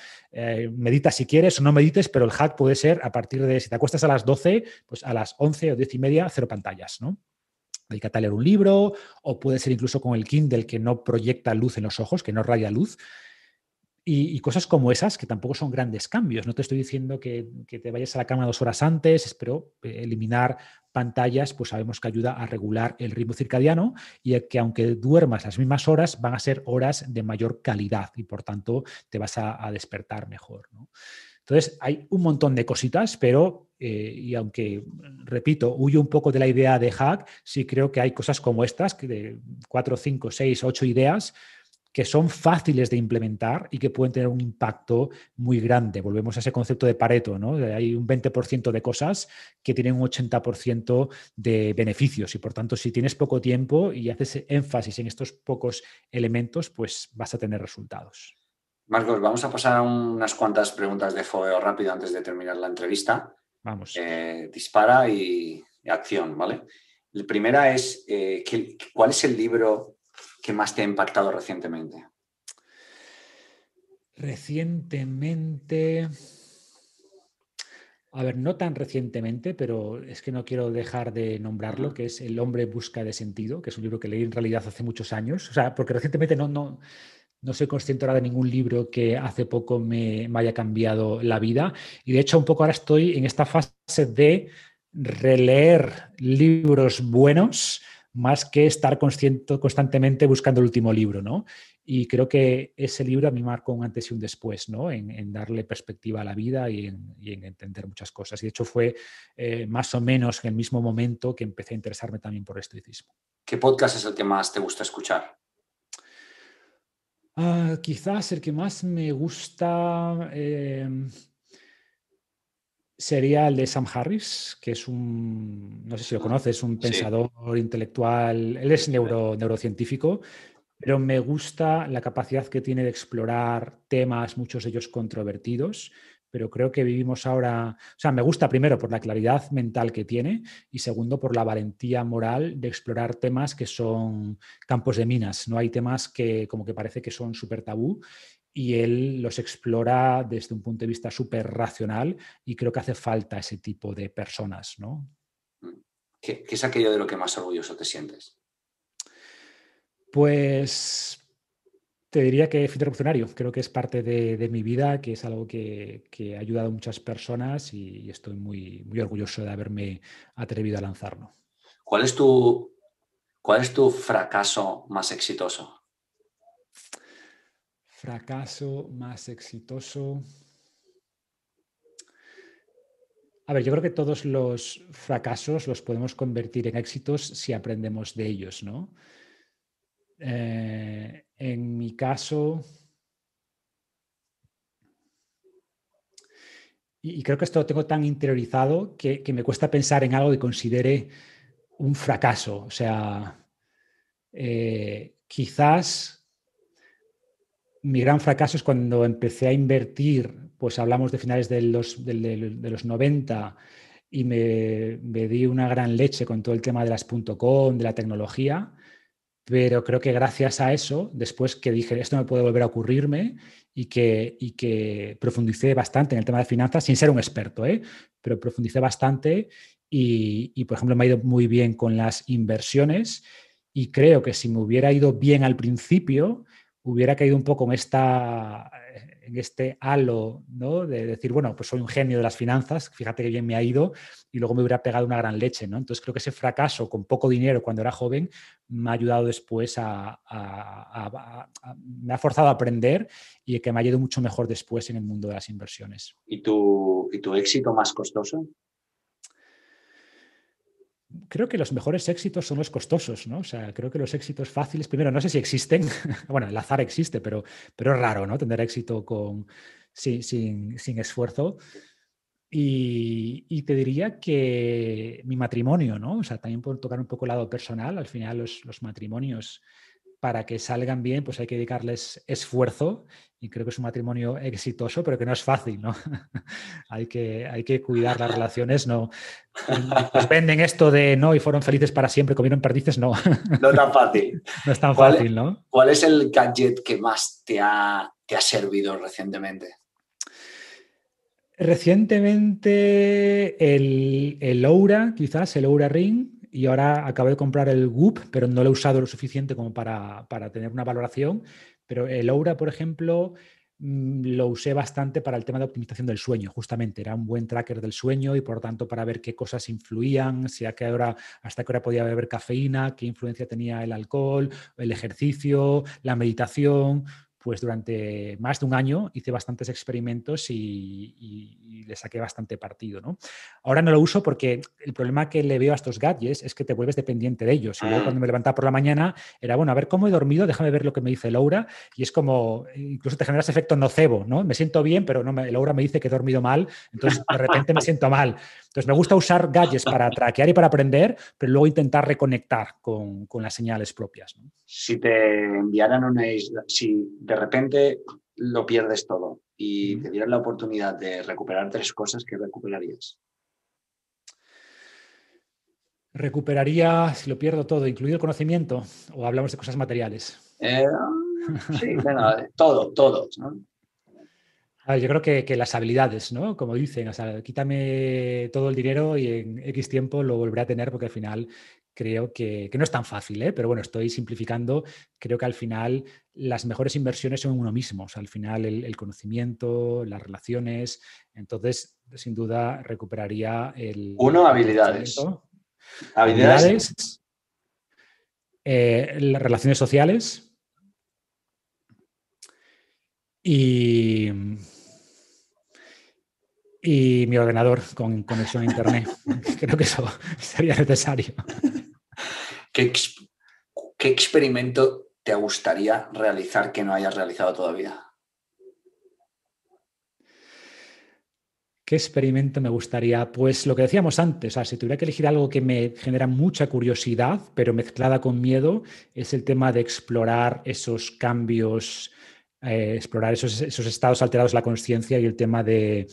medita si quieres o no medites, pero el hack puede ser a partir de, si te acuestas a las 12, pues a las 11 o 10:30, cero pantallas, ¿no? Dedícate a leer un libro, o puede ser incluso con el Kindle, que no proyecta luz en los ojos, que no radia luz. Y cosas como esas, que tampoco son grandes cambios. No te estoy diciendo que te vayas a la cama 2 horas antes, pero eliminar pantallas, pues sabemos que ayuda a regular el ritmo circadiano y que aunque duermas las mismas horas, van a ser horas de mayor calidad y por tanto te vas a despertar mejor, ¿no? Entonces, hay un montón de cositas, pero, y aunque, repito, huyo un poco de la idea de hack, sí creo que hay cosas como estas, que de 4, 5, 6, 8 ideas, que son fáciles de implementar y que pueden tener un impacto muy grande. Volvemos a ese concepto de Pareto, ¿no? Hay un 20% de cosas que tienen un 80% de beneficios y, por tanto, si tienes poco tiempo y haces énfasis en estos pocos elementos, pues vas a tener resultados. Marcos, vamos a pasar a unas cuantas preguntas de fogueo rápido antes de terminar la entrevista. Vamos. Dispara y acción, ¿vale? La primera es, ¿cuál es el libro que más te ha impactado recientemente? Recientemente, a ver, no tan recientemente, pero es que no quiero dejar de nombrarlo, que es El hombre en busca de sentido, que es un libro que leí en realidad hace muchos años. O sea, porque recientemente no soy consciente ahora de ningún libro que hace poco me haya cambiado la vida. Y de hecho, un poco ahora estoy en esta fase de releer libros buenos más que estar constantemente buscando el último libro, ¿no? Y creo que ese libro a mí marcó un antes y un después, ¿no? En darle perspectiva a la vida y en entender muchas cosas. Y de hecho fue más o menos en el mismo momento que empecé a interesarme también por el estoicismo. ¿Qué podcast es el que más te gusta escuchar? Quizás el que más me gusta sería el de Sam Harris, que es no sé si lo conoces, un pensador intelectual. Él es neurocientífico, pero me gusta la capacidad que tiene de explorar temas, muchos de ellos controvertidos, pero creo que vivimos ahora, o sea, me gusta primero por la claridad mental que tiene y segundo por la valentía moral de explorar temas que son campos de minas. No hay temas que como que parece que son súper tabú y él los explora desde un punto de vista súper racional y creo que hace falta ese tipo de personas, ¿no? ¿Qué es aquello de lo que más orgulloso te sientes? Pues Te diría que fitorevolucionario. Creo que es parte de mi vida, que es algo que ha ayudado a muchas personas y estoy muy, muy orgulloso de haberme atrevido a lanzarlo. ¿Cuál es tu fracaso más exitoso? Fracaso más exitoso. A ver, yo creo que todos los fracasos los podemos convertir en éxitos si aprendemos de ellos, ¿no? En mi caso, y creo que esto lo tengo tan interiorizado que me cuesta pensar en algo que considere un fracaso. O sea, quizás mi gran fracaso es cuando empecé a invertir, pues hablamos de finales de los 90 y me di una gran leche con todo el tema de las .com, de la tecnología, pero creo que gracias a eso, después que dije, esto me puede volver a ocurrirme y que profundicé bastante en el tema de finanzas, sin ser un experto, pero profundicé bastante y, por ejemplo, me ha ido muy bien con las inversiones y creo que si me hubiera ido bien al principio, hubiera caído un poco en este halo, ¿no? De decir, bueno, pues soy un genio de las finanzas, fíjate que bien me ha ido, y luego me hubiera pegado una gran leche, ¿no? Entonces creo que ese fracaso con poco dinero cuando era joven me ha ayudado después me ha forzado a aprender y que me ha ido mucho mejor después en el mundo de las inversiones. ¿Y tu éxito más costoso? Creo que los mejores éxitos son los costosos, ¿no? O sea, creo que los éxitos fáciles, primero, no sé si existen, bueno, el azar existe, pero es raro, ¿no? Tener éxito sin esfuerzo. Y te diría que mi matrimonio, ¿no? O sea, también por tocar un poco el lado personal, al final los matrimonios, para que salgan bien, pues hay que dedicarles esfuerzo y creo que es un matrimonio exitoso, pero que no es fácil, ¿no? hay que cuidar las relaciones, no. Pues venden esto de no y fueron felices para siempre, comieron perdices, no. No tan fácil. No es tan fácil, ¿no? ¿Cuál es el gadget que más te ha servido recientemente? Recientemente el Oura, quizás, el Oura Ring, y ahora acabo de comprar el Whoop, pero no lo he usado lo suficiente como para tener una valoración. Pero el Oura, por ejemplo, lo usé bastante para el tema de optimización del sueño, justamente. Era un buen tracker del sueño y, por lo tanto, para ver qué cosas influían, hasta qué hora podía beber cafeína, qué influencia tenía el alcohol, el ejercicio, la meditación. Pues durante más de un año hice bastantes experimentos y le saqué bastante partido, ¿no? Ahora no lo uso porque el problema que le veo a estos gadgets es que te vuelves dependiente de ellos. Y luego cuando me levantaba por la mañana era, bueno, a ver cómo he dormido, déjame ver lo que me dice Laura. Y es como, incluso te genera ese efecto nocebo, ¿no? Me siento bien, pero no Laura me dice que he dormido mal, entonces de repente me siento mal. Entonces me gusta usar gadgets para traquear y para aprender, pero luego intentar reconectar con las señales propias, ¿no? Si te enviaran una isla, si de repente lo pierdes todo y te dieran la oportunidad de recuperar 3 cosas, ¿qué recuperarías? Recuperaría, si lo pierdo todo, incluido el conocimiento, o hablamos de cosas materiales. Sí, bueno, todo, ¿no? A ver, yo creo que las habilidades, ¿no? Como dicen, o sea, quítame todo el dinero y en X tiempo lo volveré a tener porque al final creo que no es tan fácil, ¿eh? Pero bueno, estoy simplificando. Creo que al final las mejores inversiones son en uno mismo. O sea, al final el conocimiento, las relaciones. Entonces, sin duda, recuperaría Habilidades. Habilidades, las relaciones sociales y mi ordenador con conexión a internet. Creo que eso sería necesario. ¿Qué experimento te gustaría realizar que no hayas realizado todavía? ¿Qué experimento me gustaría? Pues lo que decíamos antes, o sea, si tuviera que elegir algo que me genera mucha curiosidad, pero mezclada con miedo, es el tema de explorar esos cambios, explorar esos estados alterados de la conciencia y el tema de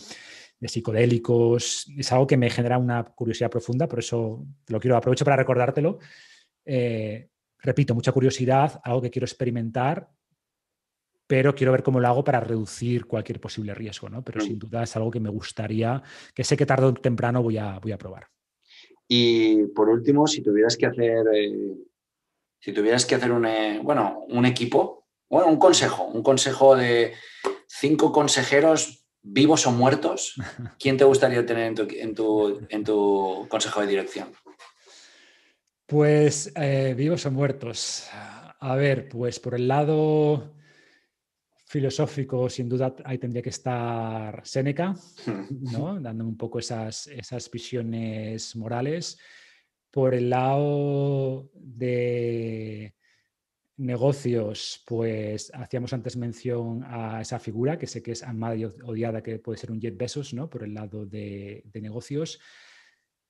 psicodélicos. Es algo que me genera una curiosidad profunda, por eso aprovecho para recordártelo. Repito, mucha curiosidad, algo que quiero experimentar, pero quiero ver cómo lo hago para reducir cualquier posible riesgo, ¿no? Pero sin duda es algo que me gustaría, que sé que tarde o temprano voy a probar. Y por último, si tuvieras que hacer un equipo, Bueno, un consejo de 5 consejeros vivos o muertos. ¿Quién te gustaría tener en tu consejo de dirección? Pues vivos o muertos. A ver, pues por el lado filosófico, sin duda, ahí tendría que estar Séneca, ¿no? Dándome un poco esas visiones morales. Por el lado de negocios, pues hacíamos antes mención a esa figura que sé que es amada y odiada, que puede ser un Jeff Bezos, ¿no? Por el lado de negocios.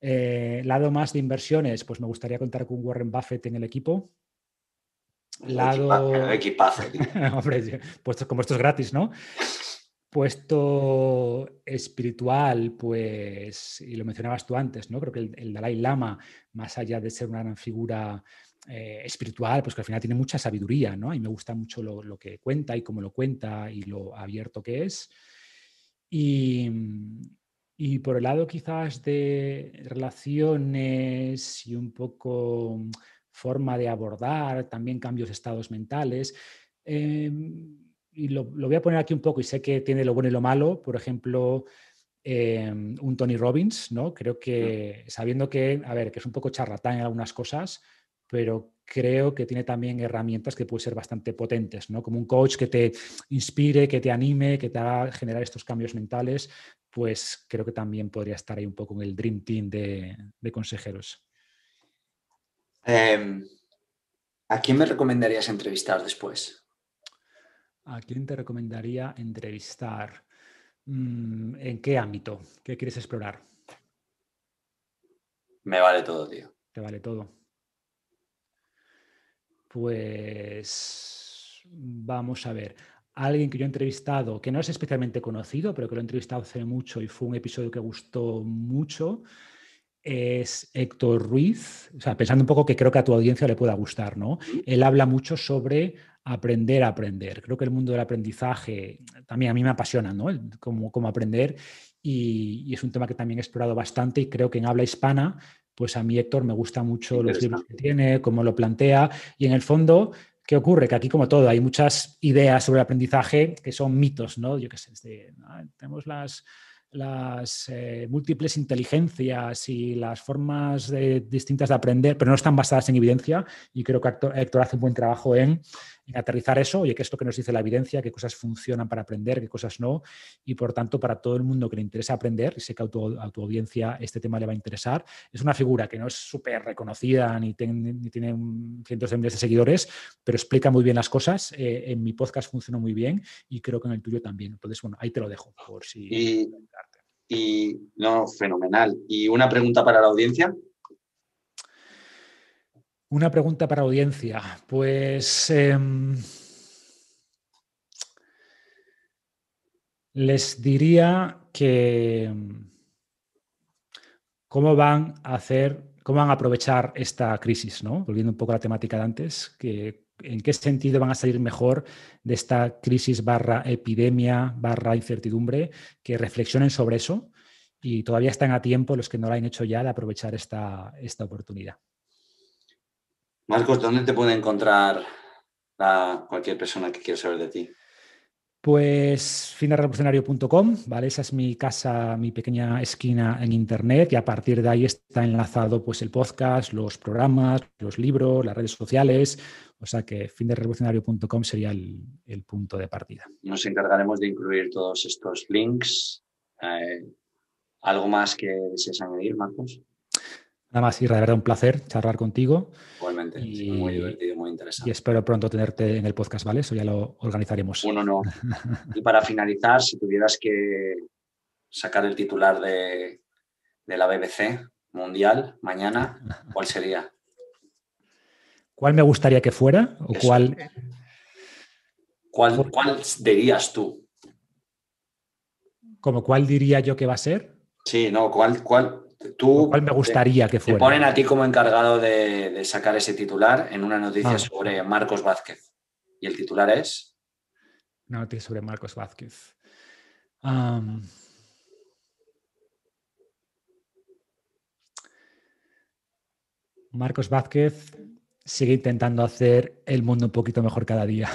Lado más de inversiones, pues me gustaría contar con Warren Buffett en el equipo. Lado... Equipazo, tío. Hombre, puesto como esto es gratis, ¿no? Puesto espiritual, pues, y lo mencionabas tú antes, ¿no? Creo que el Dalai Lama, más allá de ser una gran figura espiritual, pues que al final tiene mucha sabiduría, ¿no? Y me gusta mucho lo que cuenta y cómo lo cuenta y lo abierto que es. Y por el lado quizás de relaciones y un poco forma de abordar, también cambios de estados mentales. Y lo voy a poner aquí un poco y sé que tiene lo bueno y lo malo. Por ejemplo, un Tony Robbins, ¿no? Creo que sabiendo que, a ver, que es un poco charlatán en algunas cosas, pero creo que tiene también herramientas que pueden ser bastante potentes, ¿no? Como un coach que te inspire, que te anime, que te haga generar estos cambios mentales, pues creo que también podría estar ahí un poco en el Dream Team de consejeros. ¿A quién me recomendarías entrevistar después? ¿A quién te recomendaría entrevistar? ¿En qué ámbito? ¿Qué quieres explorar? Me vale todo, tío. Te vale todo. Pues vamos a ver. Alguien que yo he entrevistado, que no es especialmente conocido, pero que lo he entrevistado hace mucho y fue un episodio que gustó mucho, es Héctor Ruiz. O sea, pensando un poco que creo que a tu audiencia le pueda gustar, ¿no? Él habla mucho sobre aprender a aprender. Creo que el mundo del aprendizaje también a mí me apasiona, ¿no? Cómo aprender y es un tema que también he explorado bastante y creo que en habla hispana, pues a mí Héctor me gusta mucho los libros que tiene, cómo lo plantea y en el fondo, ¿qué ocurre? Que aquí como todo hay muchas ideas sobre el aprendizaje que son mitos, ¿no? Yo qué sé, tenemos las múltiples inteligencias y las formas distintas de aprender, pero no están basadas en evidencia y creo que Héctor hace un buen trabajo en aterrizar eso, oye, qué es lo que nos dice la evidencia, qué cosas funcionan para aprender, qué cosas no, y por tanto para todo el mundo que le interesa aprender, y sé que a tu audiencia este tema le va a interesar, es una figura que no es súper reconocida ni tiene cientos de miles de seguidores, pero explica muy bien las cosas, en mi podcast funciona muy bien y creo que en el tuyo también, entonces bueno, ahí te lo dejo por si... Y no, fenomenal. ¿Y una pregunta para la audiencia? Una pregunta para la audiencia. Pues les diría que cómo van a aprovechar esta crisis, ¿no? Volviendo un poco a la temática de antes, que en qué sentido van a salir mejor de esta crisis / epidemia / incertidumbre, que reflexionen sobre eso y todavía están a tiempo los que no lo han hecho ya de aprovechar esta oportunidad. Marcos, ¿dónde te puede encontrar cualquier persona que quiera saber de ti? Pues finderrevolucionario.com, ¿vale? Esa es mi casa, mi pequeña esquina en internet y a partir de ahí está enlazado pues el podcast, los programas, los libros, las redes sociales, o sea que finderrevolucionario.com sería el punto de partida. Nos encargaremos de incluir todos estos links. ¿Algo más que desees añadir, Marcos? Nada más, Isra, de verdad un placer charlar contigo. Igualmente, muy divertido, muy interesante. Y espero pronto tenerte en el podcast, ¿vale? Eso ya lo organizaremos. Un honor. Y para finalizar, si tuvieras que sacar el titular de la BBC Mundial mañana, ¿cuál sería? ¿Cuál me gustaría que fuera? ¿O cuál dirías tú? ¿Como cuál diría yo que va a ser? Sí, no, ¿cuál me gustaría que fuera? Te ponen a ti como encargado de sacar ese titular en una noticia sobre Marcos Vázquez. ¿Y el titular es? Una noticia sobre Marcos Vázquez. Marcos Vázquez sigue intentando hacer el mundo un poquito mejor cada día.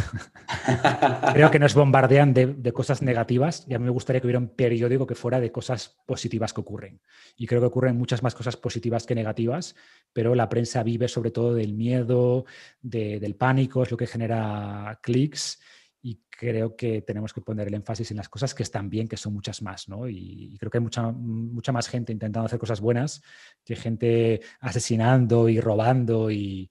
Creo que nos bombardean de cosas negativas y a mí me gustaría que hubiera un periódico que fuera de cosas positivas que ocurren. Y creo que ocurren muchas más cosas positivas que negativas, pero la prensa vive sobre todo del miedo, del pánico, es lo que genera clics. Y creo que tenemos que poner el énfasis en las cosas que están bien, que son muchas más, ¿no? Y creo que hay mucha más gente intentando hacer cosas buenas que gente asesinando y robando y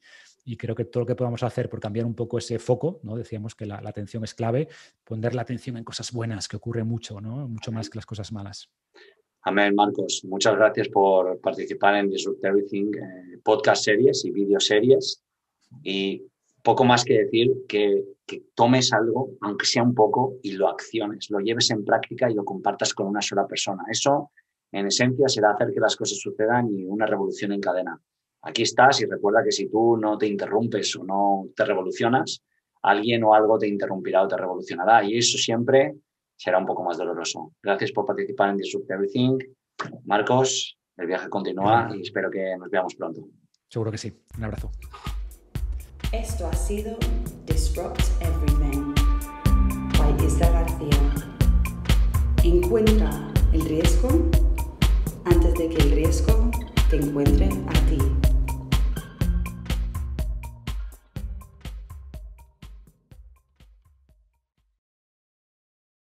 creo que todo lo que podamos hacer por cambiar un poco ese foco, ¿no? Decíamos que la atención es clave, poner la atención en cosas buenas, que ocurre mucho, ¿no? Mucho más que las cosas malas. Amén, Marcos. Muchas gracias por participar en Disrupt Everything, podcast series y videoseries. Y poco más que decir que tomes algo, aunque sea un poco, y lo acciones, lo lleves en práctica y lo compartas con una sola persona. Eso, en esencia, será hacer que las cosas sucedan y una revolución en cadena. Aquí estás y recuerda que si tú no te interrumpes o no te revolucionas, alguien o algo te interrumpirá o te revolucionará. Y eso siempre será un poco más doloroso. Gracias por participar en Disrupt Everything. Marcos, el viaje continúa y espero que nos veamos pronto. Seguro que sí. Un abrazo. Esto ha sido Disrupt Everything by Isla García. Encuentra el riesgo antes de que el riesgo te encuentre a ti.